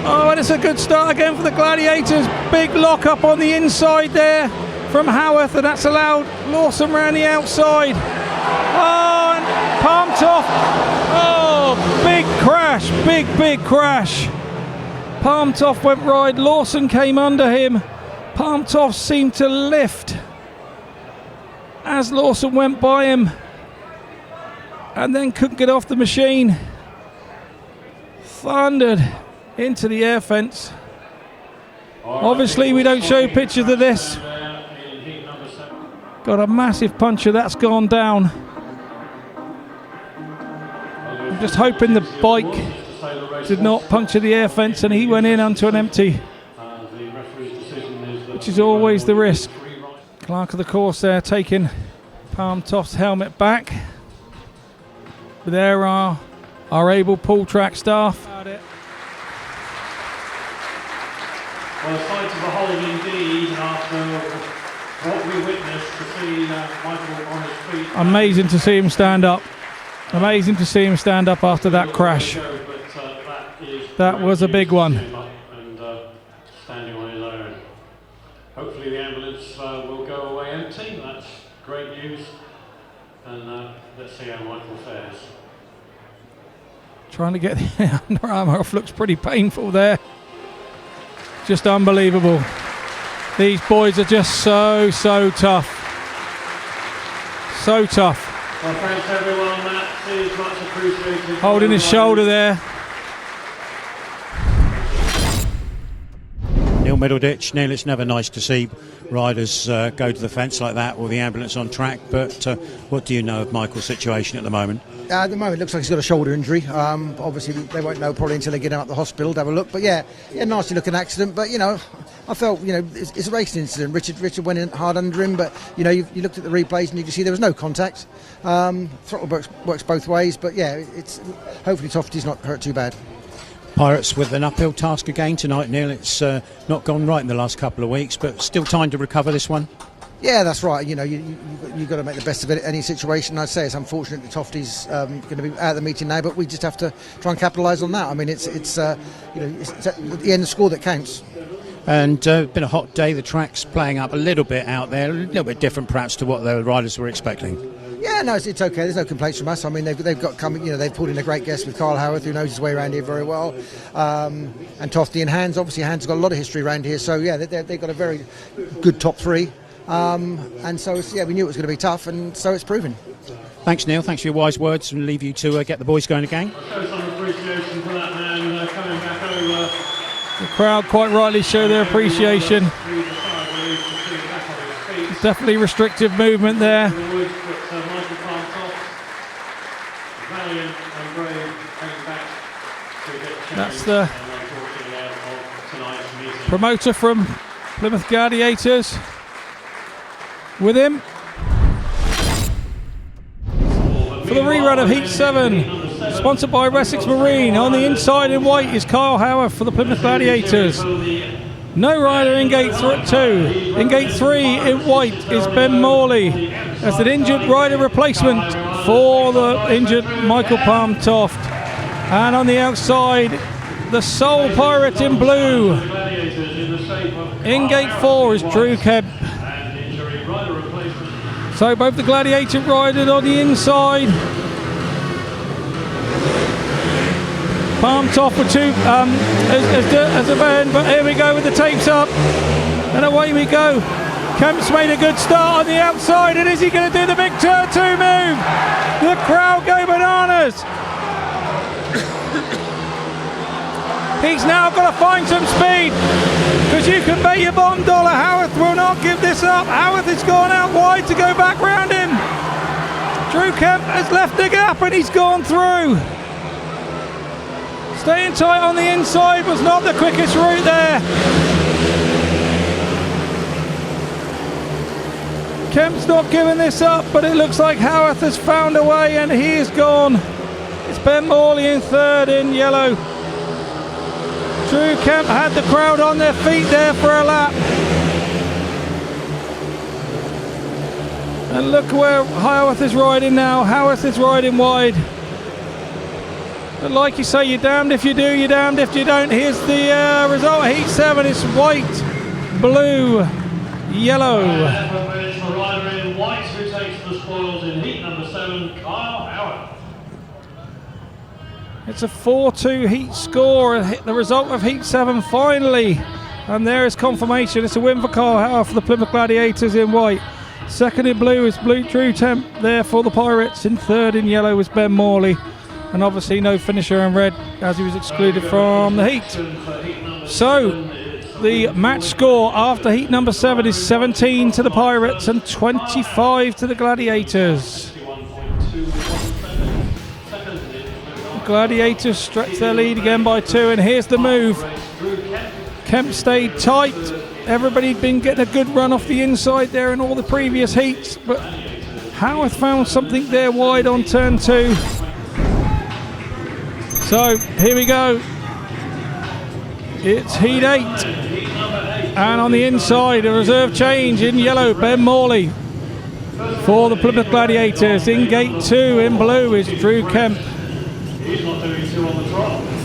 Oh, and it's a good start again for the Gladiators. Big lock up on the inside there from Howarth, and that's allowed Lawson round the outside. Oh, and Palm Toft. Oh, big crash, big crash. Palm Toft went wide, Lawson came under him. Palm Toft seemed to lift as Lawson went by him and then couldn't get off the machine. Thundered into the air fence. Obviously we don't show pictures of this. Got a massive puncher that's gone down. I'm just hoping the bike did not puncture the air fence and he went in onto an empty, which is always the risk. Clerk of the course there taking Palm Toft's helmet back. But there are our able Poole track staff. Well, sight of the whole indeed after what we witnessed to see Michael on his feet. Amazing to see him stand up. Amazing to see him stand up after that crash. That was a big one. And standing on his own. Hopefully the ambulance will go away empty. That's great news. And let's see how Michael fares. Trying to get the Under Armour off looks pretty painful there. Just unbelievable. These boys are just so tough. So tough. Well, thanks everyone. That is much appreciated. Holding his shoulder there. Neil Middleditch. Neil, it's never nice to see riders go to the fence like that or the ambulance on track, but what do you know of Michael's situation at the moment? At the moment, it looks like he's got a shoulder injury. Obviously, they won't know probably until they get him out the hospital to have a look. But yeah, nasty looking accident. But, I felt, it's a racing incident. Richard went in hard under him, but, you looked at the replays and you can see there was no contact. Throttle works both ways, but yeah, it's hopefully Tofty's not hurt too bad. Pirates with an uphill task again tonight, Neil. It's not gone right in the last couple of weeks, but still time to recover this one. Yeah, that's right. You've got to make the best of it, any situation. I'd say it's unfortunate that Tofty's going to be out of the meeting now, but we just have to try and capitalise on that. I mean, it's at the end score that counts. And been a hot day. The track's playing up a little bit out there, a little bit different perhaps to what the riders were expecting. Yeah, no, it's okay. There's no complaints from us. I mean, they've got coming. They've pulled in a great guest with Carl Howarth, who knows his way around here very well, and Tofty and Hans. Obviously, Hans has got a lot of history around here. So yeah, they've got a very good top three. And so we knew it was going to be tough, and so it's proven. Thanks, Neil. Thanks for your wise words, and leave you to get the boys going again. Show some appreciation for that man coming back over. The crowd quite rightly show their appreciation. Definitely restrictive movement there. That's the promoter from Plymouth Gladiators with him for the rerun of Heat 7, sponsored by Wessex Marine. On the inside in white is Kyle Howarth for the Plymouth Gladiators. No rider in gate 2. In gate 3 in white is Ben Morley as an injured rider replacement for the injured Michael Palm Toft. And on the outside, the sole pirate in blue. In gate 4 is Drew Kemp. So both the Gladiator riders on the inside. Palm Toft for two as a bend, but here we go with the tapes up, and away we go. Kemp's made a good start on the outside, and is he going to do the big turn 2 move? The crowd go bananas. He's now got to find some speed, because you can bet your bottom dollar Howarth will not give this up. Howarth has gone out wide to go back round him. Drew Kemp has left the gap and he's gone through. Staying tight on the inside was not the quickest route there. Kemp's not giving this up, but it looks like Howarth has found a way and he is gone. It's Ben Morley in third in yellow. Drew Kemp had the crowd on their feet there for a lap. And look where Howarth is riding now. Howarth is riding wide. But like you say, you're damned if you do, you're damned if you don't. Here's the result of Heat 7. It's white, blue, yellow. It's the rider in white who takes the spoils in Heat number 7, Kyle Howarth. It's a 4-2 heat score, the result of Heat 7 finally. And there is confirmation. It's a win for Kyle Howarth for the Plymouth Gladiators in white. Second in blue is Drew Kemp there for the Pirates. In third in yellow is Ben Morley. And obviously no finisher in red as he was excluded from the heat. So the match score after heat number 7 is 17 to the Pirates and 25 to the Gladiators. The Gladiators stretch their lead again by 2, and here's the move. Kemp stayed tight. Everybody'd been getting a good run off the inside there in all the previous heats, but Howarth found something there wide on turn 2. So here we go. It's heat 8, and on the inside a reserve change in yellow, Ben Morley for the Plymouth Gladiators. In gate 2 in blue is Drew Kemp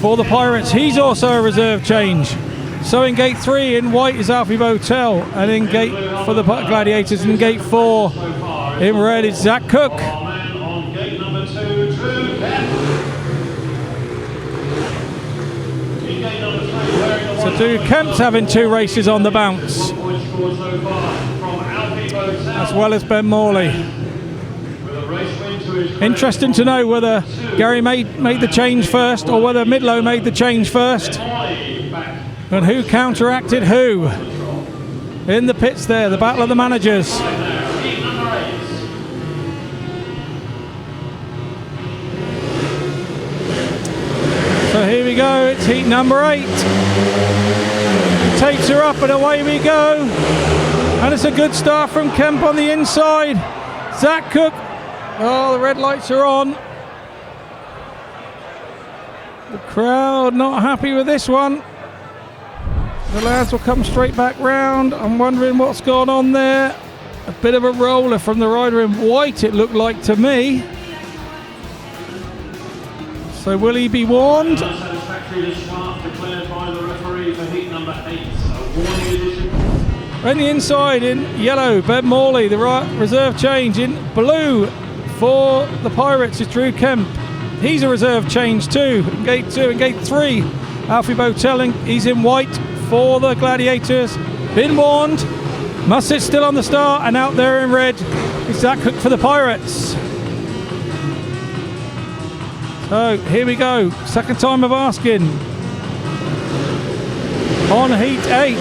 for the Pirates. He's also a reserve change. So in gate 3 in white is Alfie BOWTELL, and in gate for the Gladiators in gate 4 in red is Zach Cook. On gate number 2, Drew Kemp. So Drew Kemp's having 2 races on the bounce, as well as Ben Morley. Interesting to know whether Garry MAY made the change first or whether Midlow made the change first, and who counteracted who in the pits there, the battle of the managers. So here we go, it's heat number 8. Takes her up and away we go. And it's a good start from Kemp on the inside. Zach Cook, oh, the red lights are on. The crowd not happy with this one. The lads will come straight back round. I'm wondering what's gone on there. A bit of a roller from the rider in white, it looked like to me. So will he be warned? On the inside in yellow, Ben Morley, the reserve change. In blue for the Pirates is Drew Kemp. He's a reserve change too. In gate 2 and gate 3, Alfie BOWTELL, he's in white for the Gladiators. Been warned, must sit still on the start, and out there in red is Zach Cook for the Pirates. So here we go, second time of asking. On heat 8.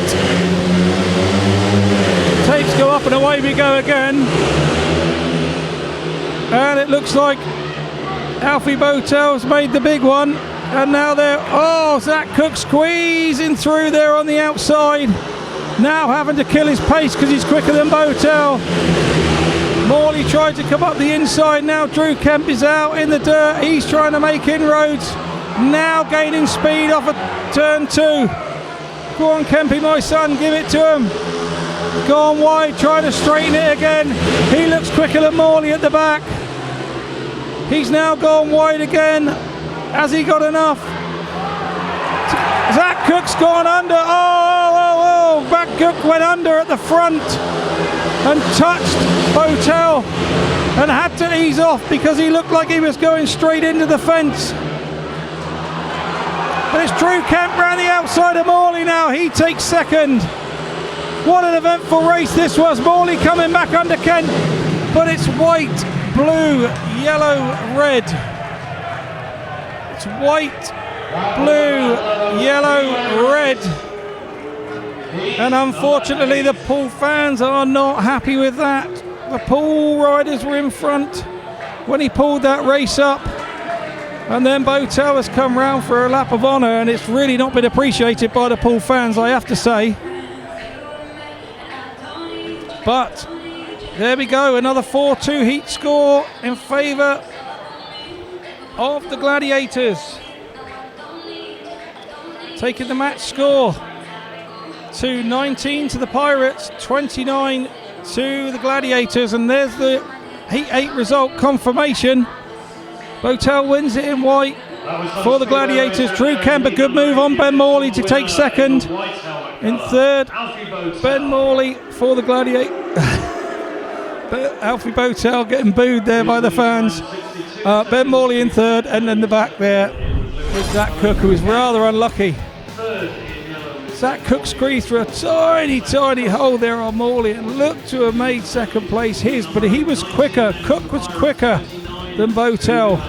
Tapes go up and away we go again. And it looks like Alfie BOWTELL's made the big one. And now they're, oh, Zach Cook squeezing through there on the outside. Now having to kill his pace because he's quicker than BOWTELL. Morley tried to come up the inside. Now Drew Kemp is out in the dirt. He's trying to make inroads. Now gaining speed off of turn 2. Go on, Kempy, my son, give it to him. Gone wide, trying to straighten it again. He looks quicker than Morley at the back. He's now gone wide again. Has he got enough? Zach Cook's gone under. Oh, Zach Cook went under at the front and touched BOWTELL and had to ease off because he looked like he was going straight into the fence. But it's Drew Kemp round the outside of Morley now. He takes second. What an eventful race this was. Morley coming back under Kemp, but it's white, blue, yellow, red. It's white, blue, yellow, red. And unfortunately the Poole fans are not happy with that. The Poole riders were in front when he pulled that race up. And then BOWTELL has come round for a lap of honour, and it's really not been appreciated by the Poole fans, I have to say. But there we go, another 4-2 heat score in favour of the Gladiators. Taking the match score to 19 to the Pirates, 29 to the Gladiators, and there's the heat 8 result confirmation. BOWTELL wins it in white, for the Gladiators. Drew Kemp, a good move on Ben Morley to take second. In third, Ben Morley for the Gladiators. Alfie BOWTELL getting booed there by the fans. Ben Morley in third, and then the back there with Zach Cook, who is rather unlucky. Zach Cook squeezed through a tiny hole there on Morley and looked to have made second place his, but he was quicker. Cook was quicker than BOWTELL,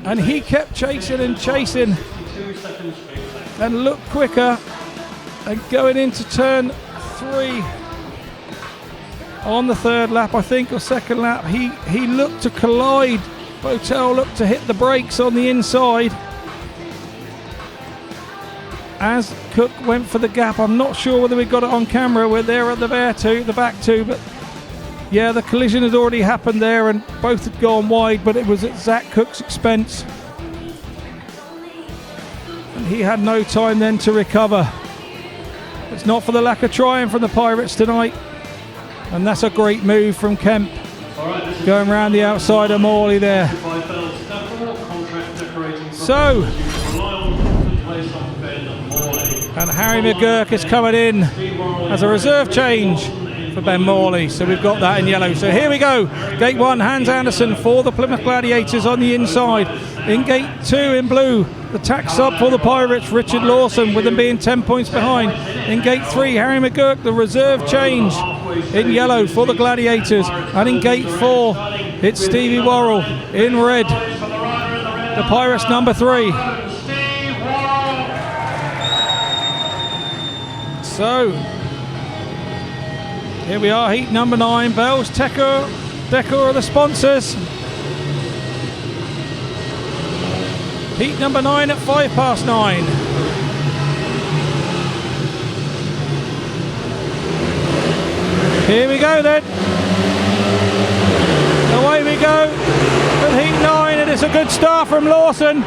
and he kept chasing and looked quicker. And going into turn 3 on the third lap, I think, or second lap, he looked to collide. BOWTELL looked to hit the brakes on the inside as Cook went for the gap. I'm not sure whether we got it on camera. We're there at the back two, but yeah, the collision had already happened there and both had gone wide, but it was at Zach Cook's expense. And he had no time then to recover. It's not for the lack of trying from the Pirates tonight. And that's a great move from Kemp. Going around the outside of Morley there. So, and Harry McGURK is coming in as a reserve change for Ben Morley. So we've got that in yellow. So here we go. Gate 1, Hans Andersen for the Plymouth Gladiators on the inside. In gate 2 in blue, the tack sub for the Pirates, Richard Lawson, with them being 10 points behind. In gate 3, Harry McGURK, the reserve change in yellow for the Gladiators. And in gate 4, it's Stevie Worrall in red, the Pirates number 3. So, here we are, heat number 9. Bells, Decor are the sponsors. Heat number 9 at 9:05. Here we go then. Away we go with heat 9, and it's a good start from Lawson.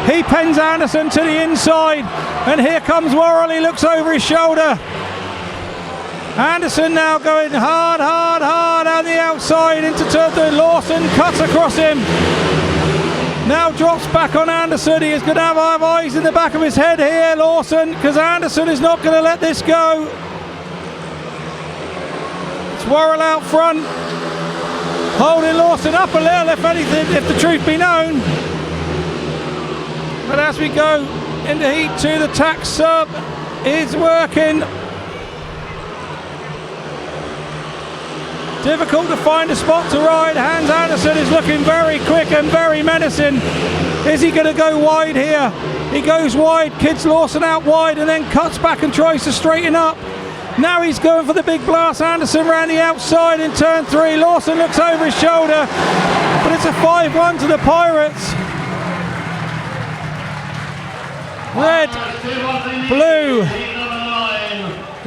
He pens Andersen to the inside, and here comes Worrall. He looks over his shoulder. Andersen now going hard on the outside into turn 3. Lawson cuts across him. Now drops back on Andersen. He is going to have eyes in the back of his head here, Lawson, because Andersen is not going to let this go. It's Worrall out front, holding Lawson up a little, if anything, if the truth be known. But as we go into heat 2, the tack sub is working. Difficult to find a spot to ride. Hans Andersen is looking very quick and very menacing. Is he going to go wide here? He goes wide, kids Lawson out wide, and then cuts back and tries to straighten up. Now he's going for the big blast. Andersen around the outside in turn 3. Lawson looks over his shoulder, but it's a 5-1 to the Pirates. Red, blue,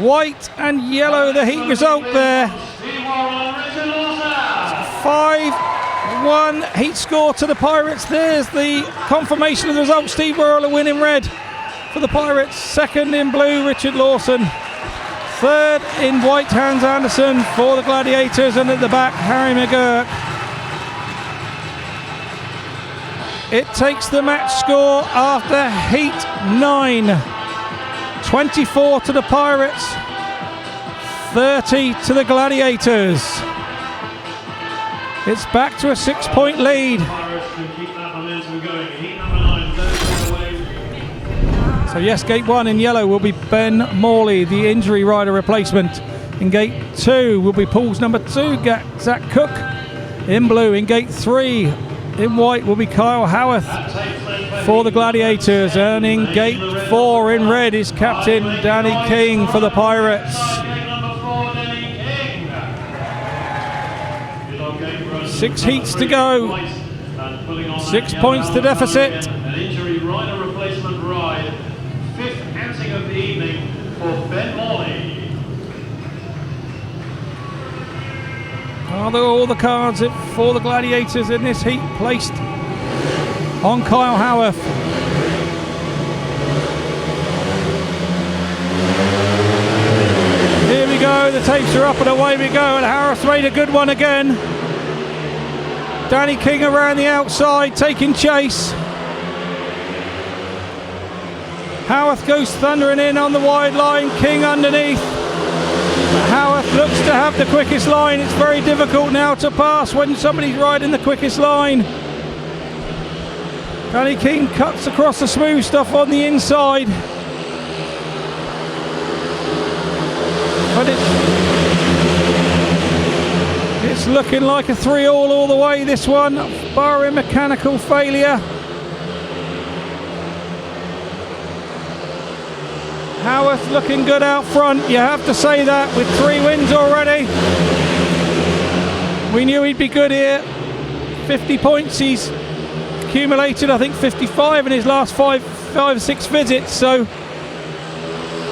white and yellow, the heat result there. 5-1 heat score to the Pirates. There's the confirmation of the result. Steve Worrall a win in red for the Pirates. Second in blue, Richard Lawson. Third in white, Hans Andersen for the Gladiators. And at the back, Harry McGURK. It takes the match score after heat 9. 24 to the Pirates, 30 to the Gladiators. It's back to a 6-point lead. So yes, gate 1 in yellow will be Ben Morley, the injury rider replacement. In gate 2 will be Poole's number 2, Zach Cook. In blue, in gate 3, in white will be Kyle Howarth for the Gladiators. And in gate 4 in red is Captain Danny King for the Pirates. 6 heats to go. 6 points to deficit. An injury rider replacement ride. 5th outing of the evening for Ben Morley. Are there all the cards for the Gladiators in this heat placed on Kyle Howarth? Here we go, the tapes are up and away we go, and Howarth made a good one again. Danny King around the outside taking chase. Howarth goes thundering in on the wide line. King underneath. Howarth looks to have the quickest line. It's very difficult now to pass when somebody's riding the quickest line. Danny King cuts across the smooth stuff on the inside. But it's looking like a 3-all all the way, this one, barring mechanical failure. Howarth looking good out front, you have to say that, with 3 wins already. We knew he'd be good here. 50 points he's accumulated, I think 55 in his last 5 or 6 visits, so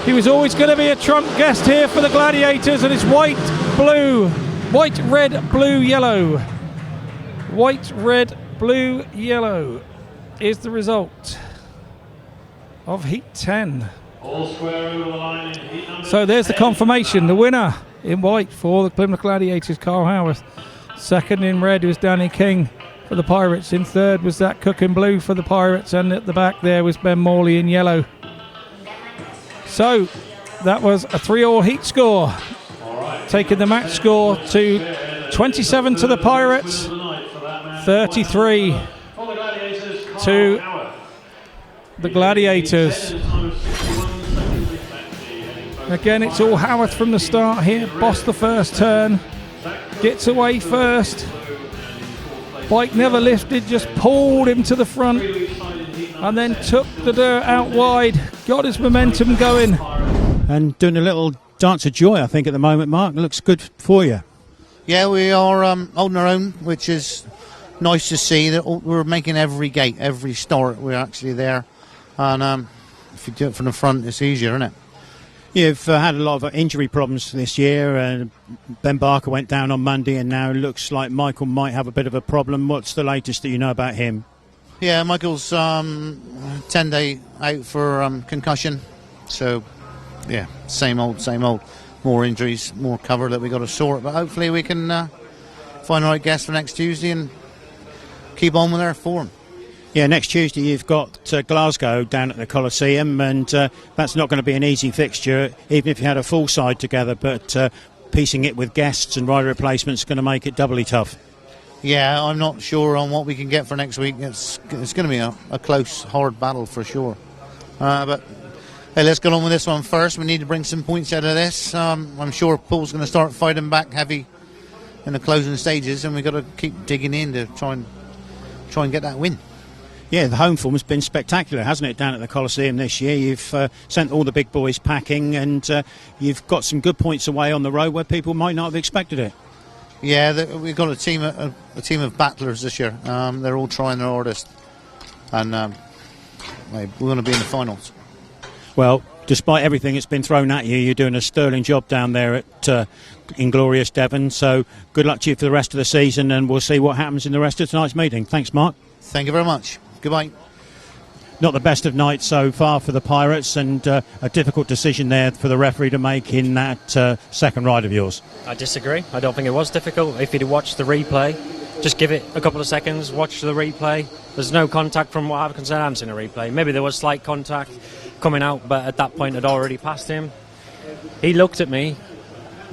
he was always going to be a trump guest here for the Gladiators, and it's white, red, blue, yellow. White, red, blue, yellow is the result of Heat 10. All square over the line in heat number So there's the 10. confirmation. The winner in white for the Plymouth Gladiators, Carl Howarth. Second in red was Danny King for the Pirates. In third was that Cook in blue for the Pirates. And at the back there was Ben Morley in yellow. So that was a 3-all heat score. Taking the match score to 27 to the Pirates, 33 to the Gladiators. Again, it's all Howarth from the start here. Bossed the first turn, gets away first. Bike never lifted, just pulled him to the front and then took the dirt out wide, got his momentum going. And doing a little dance of joy, I think, at the moment, Mark. It looks good for you. Yeah, we are holding our own, which is nice to see. That we're making every gate, every start, we're actually there. And if you do it from the front, it's easier, isn't it? You've had a lot of injury problems this year. Ben Barker went down on Monday, and now it looks like Michael might have a bit of a problem. What's the latest that you know about him? Yeah, Michael's 10-day out for concussion. So, yeah, same old. More injuries, more cover that we got to sort. But hopefully we can find the right guest for next Tuesday and keep on with our form. Yeah, next Tuesday you've got Glasgow down at the Coliseum, and that's not going to be an easy fixture, even if you had a full side together, but piecing it with guests and rider replacements is going to make it doubly tough. Yeah, I'm not sure on what we can get for next week. It's going to be a close, hard battle for sure. But hey, let's get on with this one first. We need to bring some points out of this. I'm sure Poole's going to start fighting back heavy in the closing stages, and we've got to keep digging in to try and get that win. Yeah, the home form has been spectacular, hasn't it, down at the Coliseum this year? You've sent all the big boys packing, and you've got some good points away on the road where people might not have expected it. Yeah, we've got a team of battlers this year. They're all trying their hardest, and we're going to be in the finals. Well, despite everything that's been thrown at you, you're doing a sterling job down there at inglorious Devon. So good luck to you for the rest of the season, and we'll see what happens in the rest of tonight's meeting. Thanks, Mark. Thank you very much. Goodbye. Not the best of nights so far for the Pirates, and a difficult decision there for the referee to make in that second ride of yours. I disagree. I don't think it was difficult. If you'd watched the replay, just give it a couple of seconds, watch the replay. There's no contact from what I've concerned. I haven't seen a replay. Maybe there was slight contact coming out, but at that point I'd already passed him. He looked at me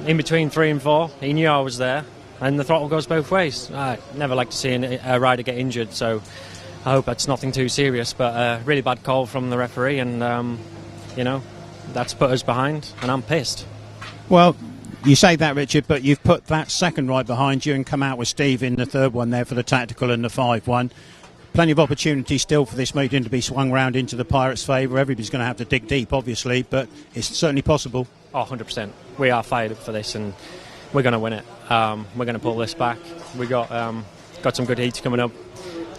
in between 3 and 4. He knew I was there, and the throttle goes both ways. I never like to see a rider get injured, so I hope that's nothing too serious, but a really bad call from the referee, and that's put us behind, and I'm pissed. Well, you say that, Richard, but you've put that second ride behind you and come out with Steve in the third one there for the tactical and the 5-1. Plenty of opportunity still for this meeting to be swung round into the Pirates' favour. Everybody's going to have to dig deep, obviously, but it's certainly possible. Oh, 100%. We are fired up for this, and we're going to win it. We're going to pull this back. We got some good heats coming up,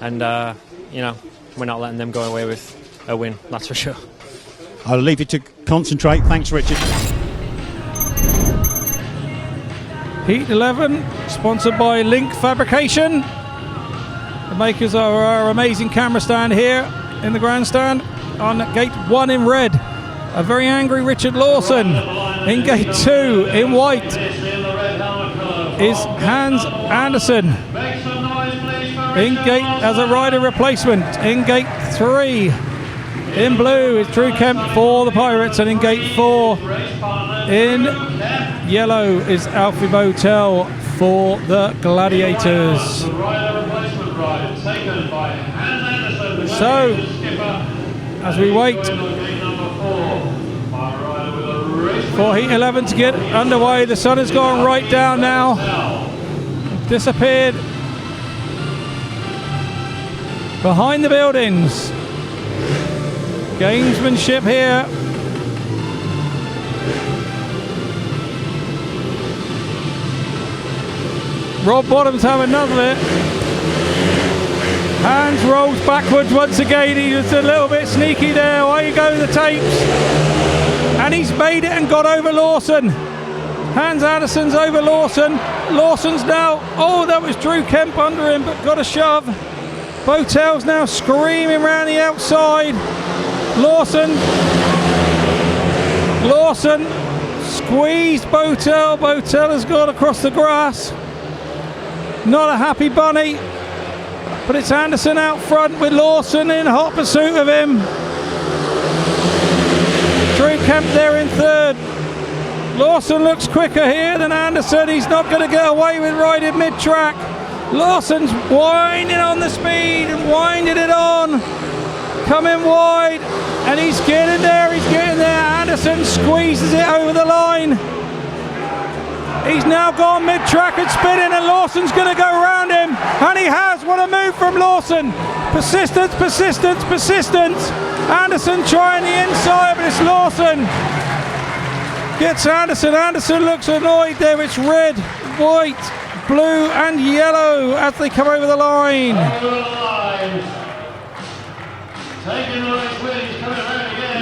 and we're not letting them go away with a win, that's for sure. I'll leave you to concentrate. Thanks, Richard. Heat 11, sponsored by Link Fabrication, the makers of our amazing camera stand here in the grandstand. On gate 1 in red, a very angry Richard Lawson. In gate 2 in white is Hans Andersen. In gate as a rider replacement. In gate 3 In blue is Drew Kemp for the Pirates, and in gate 4 in yellow is Alfie BOWTELL for the Gladiators. So, as we wait for heat 11 to get underway, the sun has gone right down now, disappeared behind the buildings. Gamesmanship here. Rob Bottom's having none of it. Hands rolls backwards once again. He was a little bit sneaky there. Away you go the tapes. And he's made it and got over Lawson. Hans Andersen's over Lawson. Lawson's now, oh, that was Drew Kemp under him, but got a shove. BOWTELL's now screaming around the outside. Lawson squeezed BOWTELL. BOWTELL has gone across the grass. Not a happy bunny, but it's Andersen out front with Lawson in hot pursuit of him. Drew Kemp there in third. Lawson looks quicker here than Andersen. He's not going to get away with riding mid-track. Lawson's winding on the speed and winding it on. Coming wide, and he's getting there, Andersen squeezes it over the line. He's now gone mid-track and spinning, and Lawson's going to go around him, and he has. What a move from Lawson. Persistence. Andersen trying the inside, but it's Lawson. Gets Andersen. Andersen looks annoyed there. It's red, white, blue and yellow as they come over the line.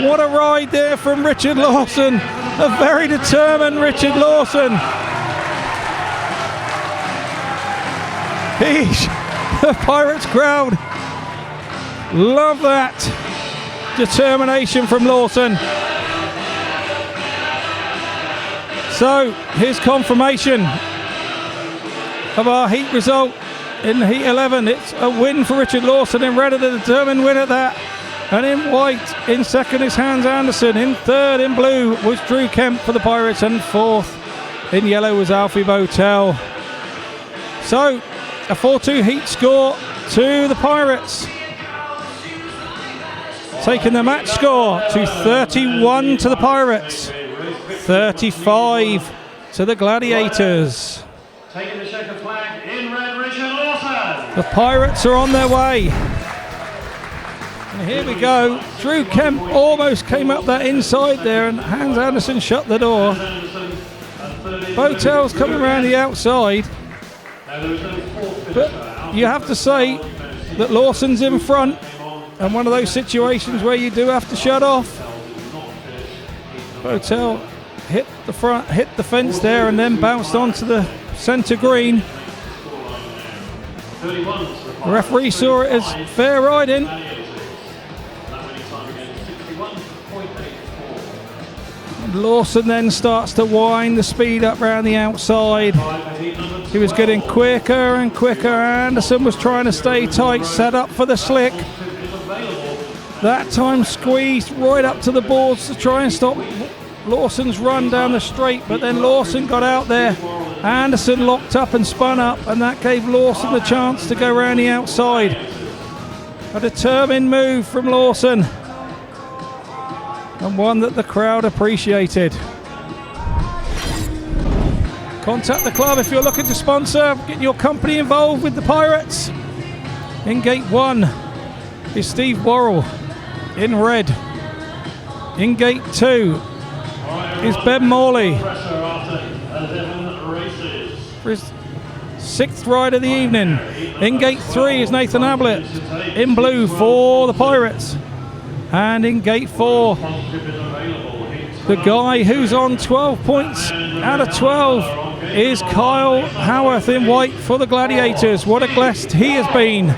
What a ride there from Richard Lawson. A very determined Richard Lawson. The Pirates crowd love that determination from Lawson. So here's confirmation of our heat result in heat 11. It's a win for Richard Lawson. In red, a determined win at that. And in white, in second is Hans Andersen. In third, in blue, was Drew Kemp for the Pirates. And fourth, in yellow, was Alfie BOWTELL. So, a 4-2 heat score to the Pirates. Taking the match score to 31 to the Pirates. 35 to the Gladiators. Taking the checker flag in red, Richard Lawson. The Pirates are on their way. And here we go. Drew Kemp almost came up that inside there, and Hans Andersen shut the door. BOWTELL's coming around the outside. But you have to say that Lawson's in front, and one of those situations where you do have to shut off. BOWTELL hit the fence there, and then bounced onto the centre green. The referee saw it as fair riding. Lawson then starts to wind the speed up round the outside. He was getting quicker and quicker. Andersen was trying to stay tight, set up for the slick. That time squeezed right up to the boards to try and stop Lawson's run down the straight, but then Lawson got out there. Andersen locked up and spun up, and that gave Lawson the chance to go round the outside. A determined move from Lawson, and one that the crowd appreciated. Contact the club if you're looking to sponsor, get your company involved with the Pirates. In gate 1 is Steve Worrall in red. In gate 2 is Ben Morley for his 6th ride of the evening. In gate 3 is Nathan Ablitt in blue for the Pirates. And in gate 4, the guy who's on 12 points out of 12 is Kyle Howarth in white for the Gladiators. What a blessed he has been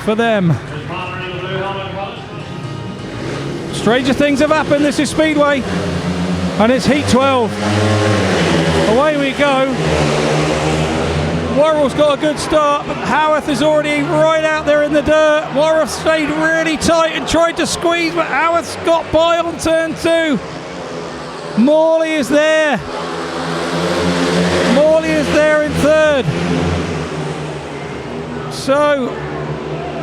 for them. Stranger things have happened. This is Speedway, and it's heat 12. Away we go. Worrall's got a good start, but Howarth is already right out there in the dirt. Worrall stayed really tight and tried to squeeze, but Howarth's got by on turn 2. Morley is there. Morley is there in 3rd. So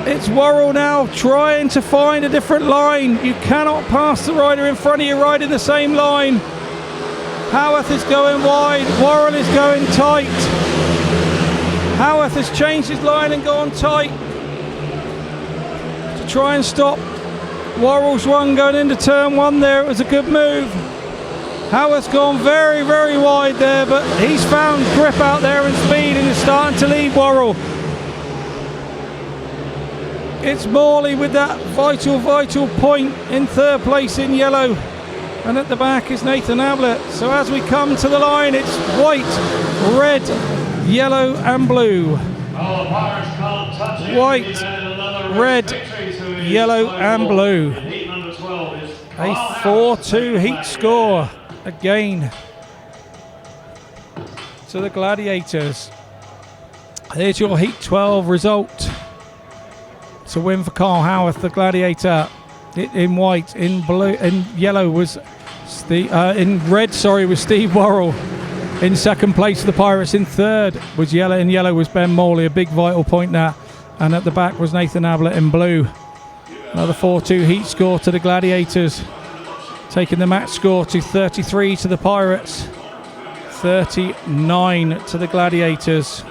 it's Worrall now trying to find a different line. You cannot pass the rider in front of you right in the same line. Howarth is going wide. Worrall is going tight. Howarth has changed his line and gone tight to try and stop Worrall's run going into turn 1 there. It was a good move. Howarth's gone very, very wide there, but he's found grip out there and speed and is starting to lead Worrall. It's Morley with that vital point in 3rd place in yellow. And at the back is Nathan Ablitt. So as we come to the line, it's white, red, yellow and blue. White, red, yellow and blue. A 4-2 heat score again to the Gladiators. Here's your Heat 12 result. It's a win for Carl Howarth, the Gladiator. In white, in blue, in yellow was in red. Sorry, was Steve Worrall. In 2nd place for the Pirates. In 3rd was yellow. In yellow was Ben Morley, a big vital point there. And at the back was Nathan Ablitt in blue. Another 4-2 heat score to the Gladiators, taking the match score to 33 to the Pirates, 39 to the Gladiators.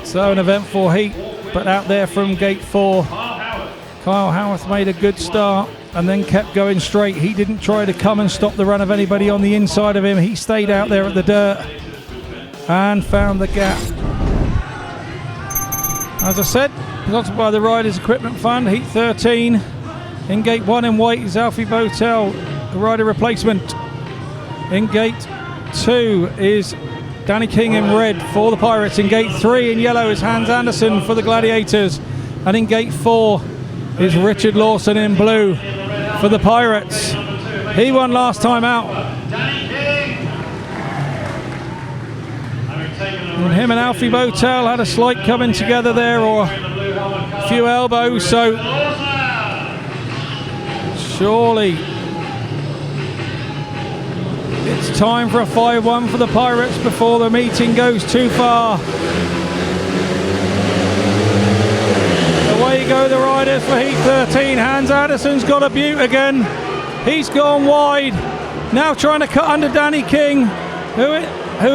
So an eventful heat, but out there from gate 4, Kyle Howarth made a good start and then kept going straight. He didn't try to come and stop the run of anybody on the inside of him. He stayed out there at the dirt and found the gap. As I said, sponsored by the Riders Equipment Fund, Heat 13. In gate 1 in white is Alfie BOWTELL, the rider replacement. In gate 2 is Danny King in red for the Pirates. In gate 3 in yellow is Hans Andersen for the Gladiators. And in gate 4 is Richard Lawson in blue for the Pirates. He won last time out. And him and Alfie BOWTELL had a slight coming together there, or a few elbows, so surely it's time for a 5-1 for the Pirates before the meeting goes too far. Away go the riders for Heat 13. Hans Andersen's got a beaut again. He's gone wide. Now trying to cut under Danny King, who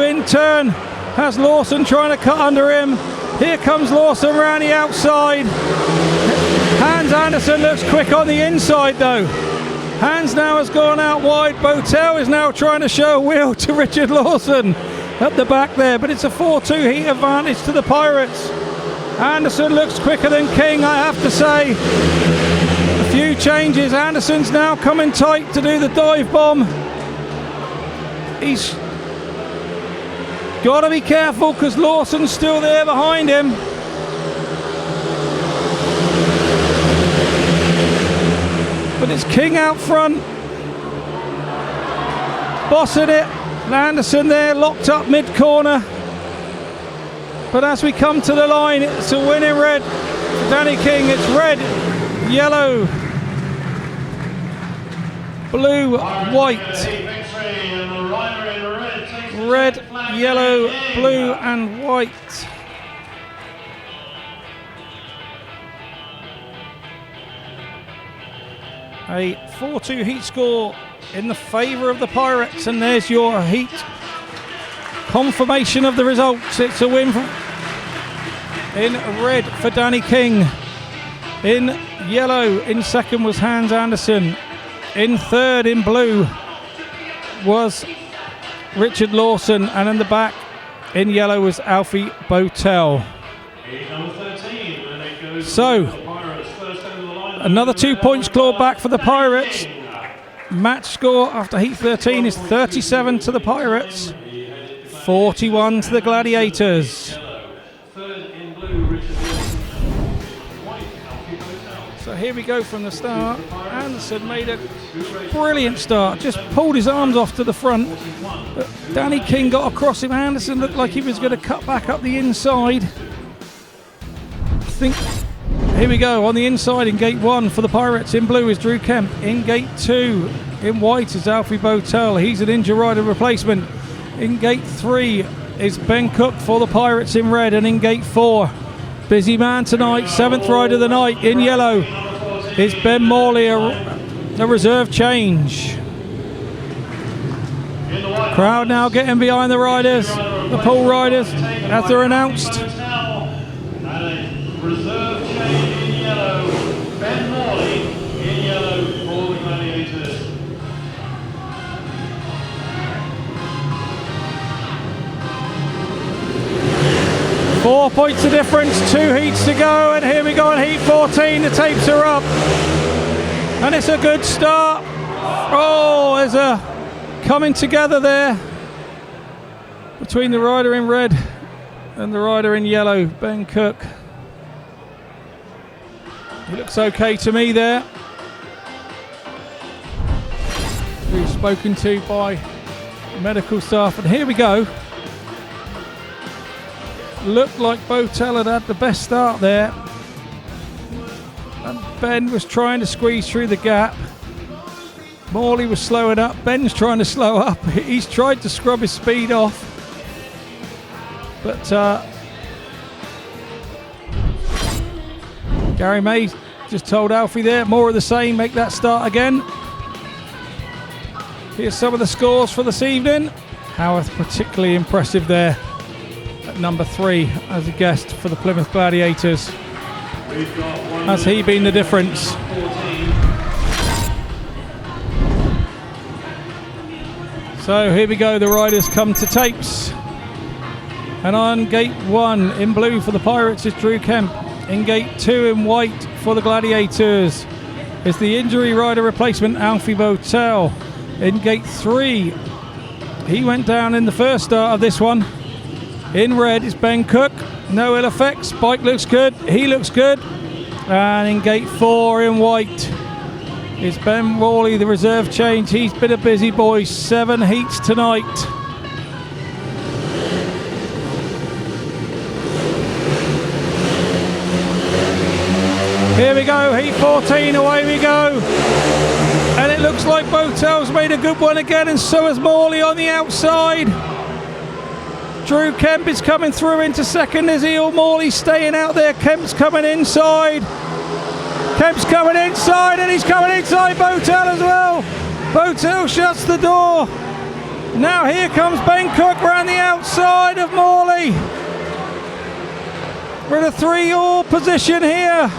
in turn has Lawson trying to cut under him. Here comes Lawson round the outside. Hans Andersen looks quick on the inside though. Hans now has gone out wide. BOWTELL is now trying to show a wheel to Richard Lawson at the back there, but it's a 4-2 heat advantage to the Pirates. Andersen looks quicker than King, I have to say. A few changes. Andersen's now coming tight to do the dive bomb. He's got to be careful because Lawson's still there behind him. But it's King out front, bossing it. Andersen there, locked up mid-corner. But as we come to the line, it's a win in red for Danny King. It's red, yellow, blue, white. Red, yellow, blue and white. A 4-2 heat score in the favour of the Pirates, and there's your heat confirmation of the results. It's a win in red for Danny King. In yellow, in second was Hans Andersen. In third, in blue, was Richard Lawson, and in the back, in yellow, was Alfie BOWTELL. So, another 2 points clawed back for the Pirates. Match score after Heat 13 is 37 to the Pirates, 41 to the Gladiators. So here we go from the start. Andersen made a brilliant start, just pulled his arms off to the front. But Danny King got across him. Andersen looked like he was going to cut back up the inside. I think, here we go, on the inside in gate 1 for the Pirates. In blue is Drew Kemp. In gate 2, in white is Alfie BOWTELL. He's an injury rider replacement. In gate 3 is Ben Cook for the Pirates in red. And in gate 4, busy man tonight, 7th rider of the night in yellow is Ben Morley, a reserve change. Crowd now getting behind the riders, the Poole riders, as they're announced. Reserve change in yellow, Ben Morley in yellow for the Gladiators. Four points of difference, 2 heats to go, and here we go on heat 14, the tapes are up. And it's a good start. Oh, there's a coming together there between the rider in red and the rider in yellow, Ben Cook. He looks okay to me there. He's spoken to by medical staff, and here we go. Looked like BOWTELL had the best start there. And Ben was trying to squeeze through the gap. Morley was slowing up. Ben's trying to slow up. He's tried to scrub his speed off. But Garry May just told Alfie there, more of the same, make that start again. Here's some of the scores for this evening. Howarth particularly impressive there at number 3 as a guest for the Plymouth Gladiators. Has he been the difference? So here we go, the riders come to tapes. And on gate 1 in blue for the Pirates is Drew Kemp. In gate 2 in white for the Gladiators is the injury rider replacement Alfie BOWTELL. In gate 3, he went down in the first start of this one. In red is Ben Cook, no ill effects, bike looks good, he looks good. And in gate 4 in white is Ben Morley, the reserve change. He's been a busy boy, 7 heats tonight. Here we go, heat 14, away we go. And it looks like BOWTELL's made a good one again, and so has Morley on the outside. Drew Kemp is coming through into second, is he, or Morley staying out there? Kemp's coming inside. Kemp's coming inside, and he's coming inside BOWTELL as well. BOWTELL shuts the door. Now here comes Ben Cook around the outside of Morley. We're in a 3-all position here.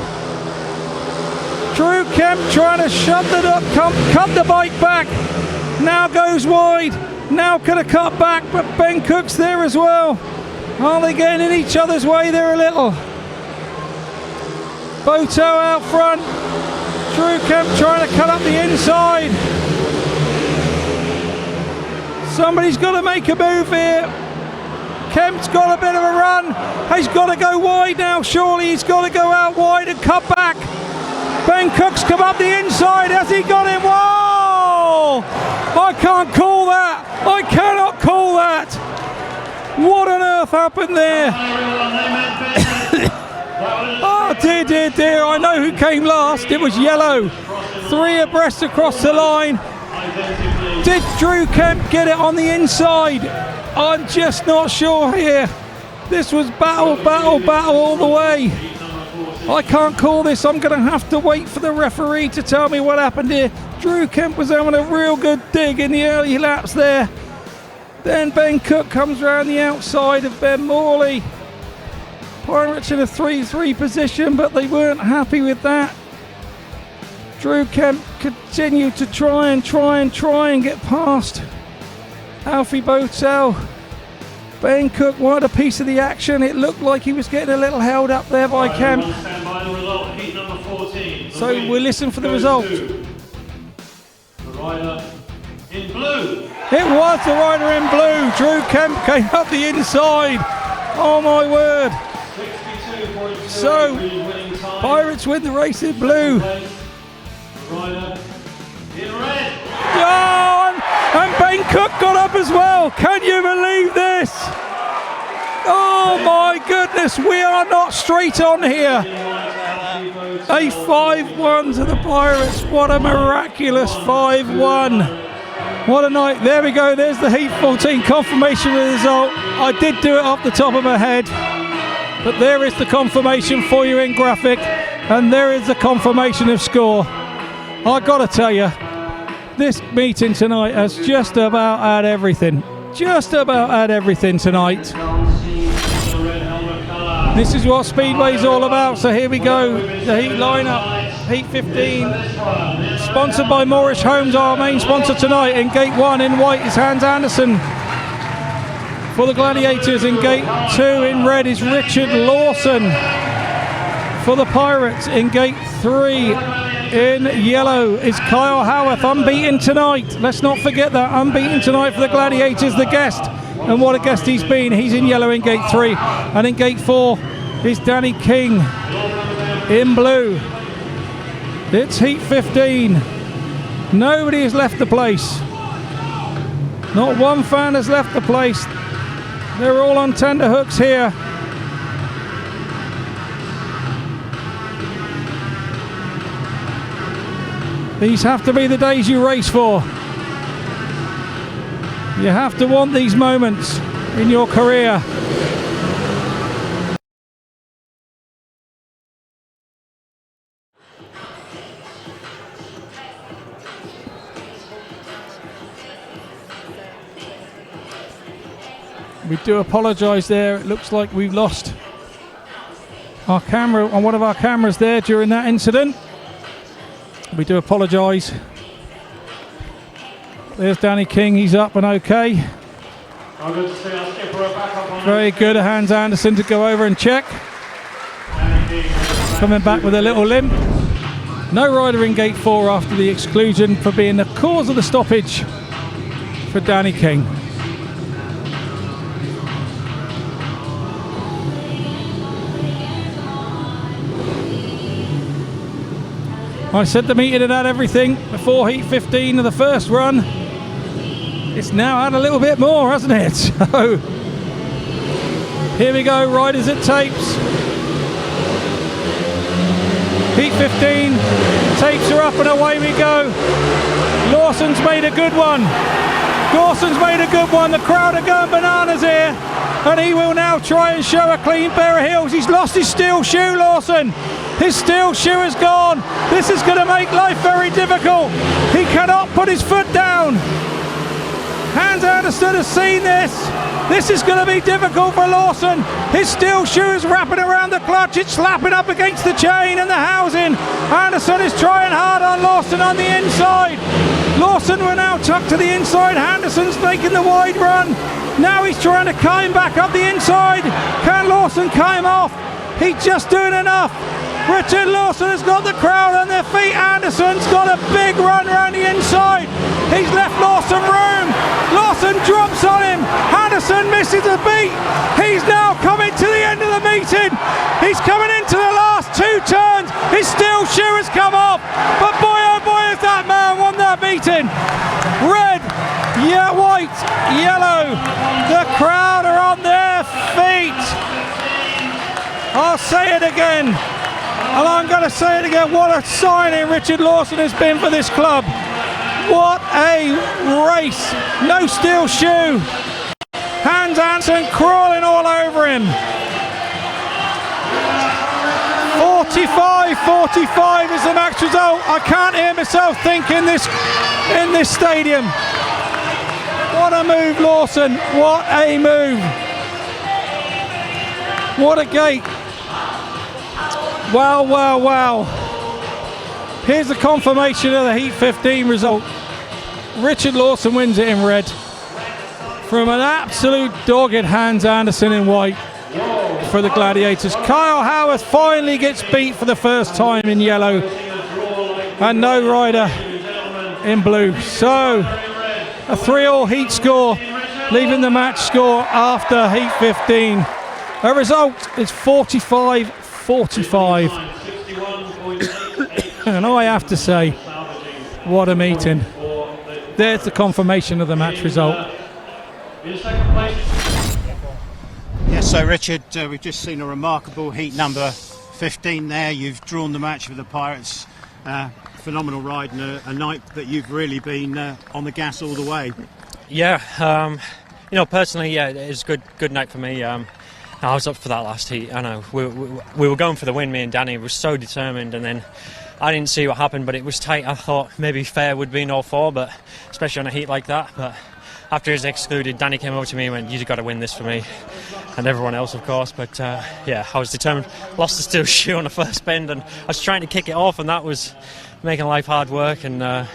Drew Kemp trying to shut cut the bike back. Now goes wide. Now could have cut back, but Ben Cook's there as well. Are they getting in each other's way there a little? BOWTELL out front. Drew Kemp trying to cut up the inside. Somebody's got to make a move here. Kemp's got a bit of a run. He's got to go wide now, surely. He's got to go out wide and cut back. Ben Cook's come up the inside. Has he got him? Whoa! I can't call that. I cannot call that. What on earth happened there? Oh dear, dear, dear. I know who came last. It was yellow. 3 abreast across the line. Did Drew Kemp get it on the inside? I'm just not sure here. This was battle, battle, battle all the way. I can't call this. I'm going to have to wait for the referee to tell me what happened here. Drew Kemp was having a real good dig in the early laps there. Then Ben Cook comes around the outside of Ben Morley. Pirates in a 3-3 position, but they weren't happy with that. Drew Kemp continued to try and get past Alfie BOWTELL. Ben Cook wanted a piece of the action. It looked like he was getting a little held up there by Kemp. So we'll listen for the result. The rider in blue. It was the rider in blue. Drew Kemp came up the inside. Oh my word. So Pirates win the race in blue. Rider in red. Oh, and Ben Cook got up as well. Can you believe this? Oh my goodness, we are not straight on here. A 5-1 to the Pirates. What a miraculous 5-1. What a night. There we go. There's the Heat 14 confirmation result. I did do it off the top of my head, but there is the confirmation for you in graphic, and there is the confirmation of score. I gotta tell you, this meeting tonight has just about had everything. Just about had everything tonight. This is what Speedway's all about, so here we go. The Heat lineup, Heat 15, sponsored by Moorish Homes, our main sponsor tonight. In Gate 1 in white is Hans Andersen. For the Gladiators in Gate 2 in red is Richard Lawson. For the Pirates in Gate 3 in yellow is Kyle Howarth, unbeaten tonight. Let's not forget that, unbeaten tonight for the Gladiators, the guest. And what a guest he's been. He's in yellow in Gate 3. And in Gate 4 is Danny King in blue. It's Heat 15. Nobody has left the place. Not one fan has left the place. They're all on tender hooks here. These have to be the days you race for. You have to want these moments in your career. We do apologise there. It looks like we've lost our camera on one of our cameras there during that incident. We do apologise. There's Danny King, he's up and okay. Very good, Hans Andersen to go over and check. Coming back with a little limp. No rider in Gate 4 after the exclusion for being the cause of the stoppage for Danny King. I said the meeting had had everything before Heat 15 of the first run. It's now had a little bit more, hasn't it? So here we go, riders at tapes. Heat 15, tapes are up and away we go. Lawson's made a good one. Lawson's made a good one. The crowd are going bananas here. And he will now try and show a clean pair of heels. He's lost his steel shoe, Lawson. His steel shoe is gone. This is going to make life very difficult. He cannot put his foot down. Hans Andersen has seen this. This is going to be difficult for Lawson. His steel shoe is wrapping around the clutch. It's slapping up against the chain and the housing. Andersen is trying hard on Lawson on the inside. Lawson will now tuck to the inside. Andersen's making the wide run. Now he's trying to climb back up the inside. Can Lawson climb off? He's just doing enough. Richard Lawson has got the crowd on their feet. Andersen's got a big run round the inside. He's left Lawson room. Lawson drops on him. Andersen misses a beat. He's now coming to the end of the meeting. He's coming into the last two turns. His steel shoe has come off. But boy, oh boy, has that man won that meeting. Red, yeah, white, yellow. The crowd are on their feet. I'll say it again. And I'm going to say it again, what a signing Richard Lawson has been for this club. What a race. No steel shoe. Hans Andersen crawling all over him. 45-45 is the match result. I can't hear myself think in this stadium. What a move, Lawson. What a move. What a gate. Wow, wow, wow. Here's the confirmation of the Heat 15 result. Richard Lawson wins it in red from an absolute dogged Hans Andersen in white for the Gladiators. Kyle Howarth finally gets beat for the first time in yellow and no rider in blue. So a 3-all Heat score, leaving the match score after Heat 15. The result is 45-45. And I have to say, what a meeting. There's the confirmation of the match result. Yes, so Richard, we've just seen a remarkable heat number 15 there. You've drawn the match for the Pirates. Phenomenal ride and a night that you've really been on the gas all the way. Yeah, you know, personally, yeah, it was a good night for me. I was up for that last heat. I know we were going for the win, me and Danny. We were so determined, and then I didn't see what happened, but it was tight. I thought maybe fair would be in all four, but especially on a heat like that. But after he was excluded, Danny came over to me and went, "You've got to win this for me," and everyone else, of course. But yeah, I was determined. Lost the steel shoe on the first bend, and I was trying to kick it off, and that was making life hard work. And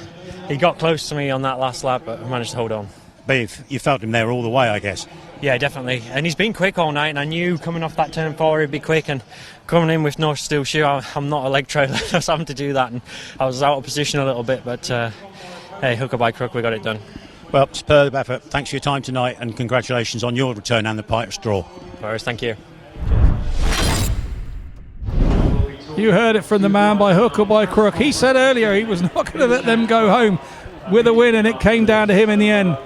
he got close to me on that last lap, but I managed to hold on. But you felt him there all the way, I guess. Yeah, definitely. And he's been quick all night, and I knew coming off that turn 4 he'd be quick, and coming in with no steel shoe, I'm not a leg trailer, I was having to do that, and I was out of position a little bit, but hey, hook or by crook, we got it done. Well, superb effort. Thanks for your time tonight, and congratulations on your return and the Pirates draw. Whereas, thank you. You heard it from the man, by hook or by crook. He said earlier he was not going to let them go home with a win, and it came down to him in the end.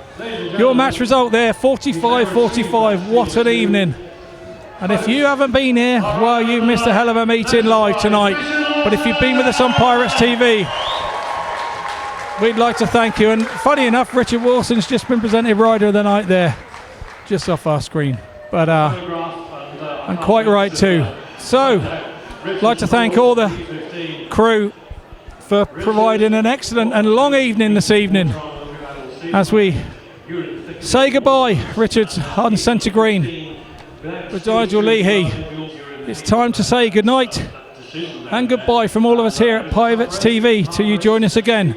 Your match result there, 45-45. What an evening. And if you haven't been here, well, you've missed a hell of a meeting live tonight. But if you've been with us on Pirates TV, we'd like to thank you. And funny enough, Richard Wilson's just been presented Rider of the Night there, just off our screen. But I'm quite right too. So, I'd like to thank all the crew for providing an excellent and long evening this evening. As we say goodbye, Richard's on centre green with Nigel Leahy. It's time to say goodnight and goodbye from all of us here at Pirates TV till you join us again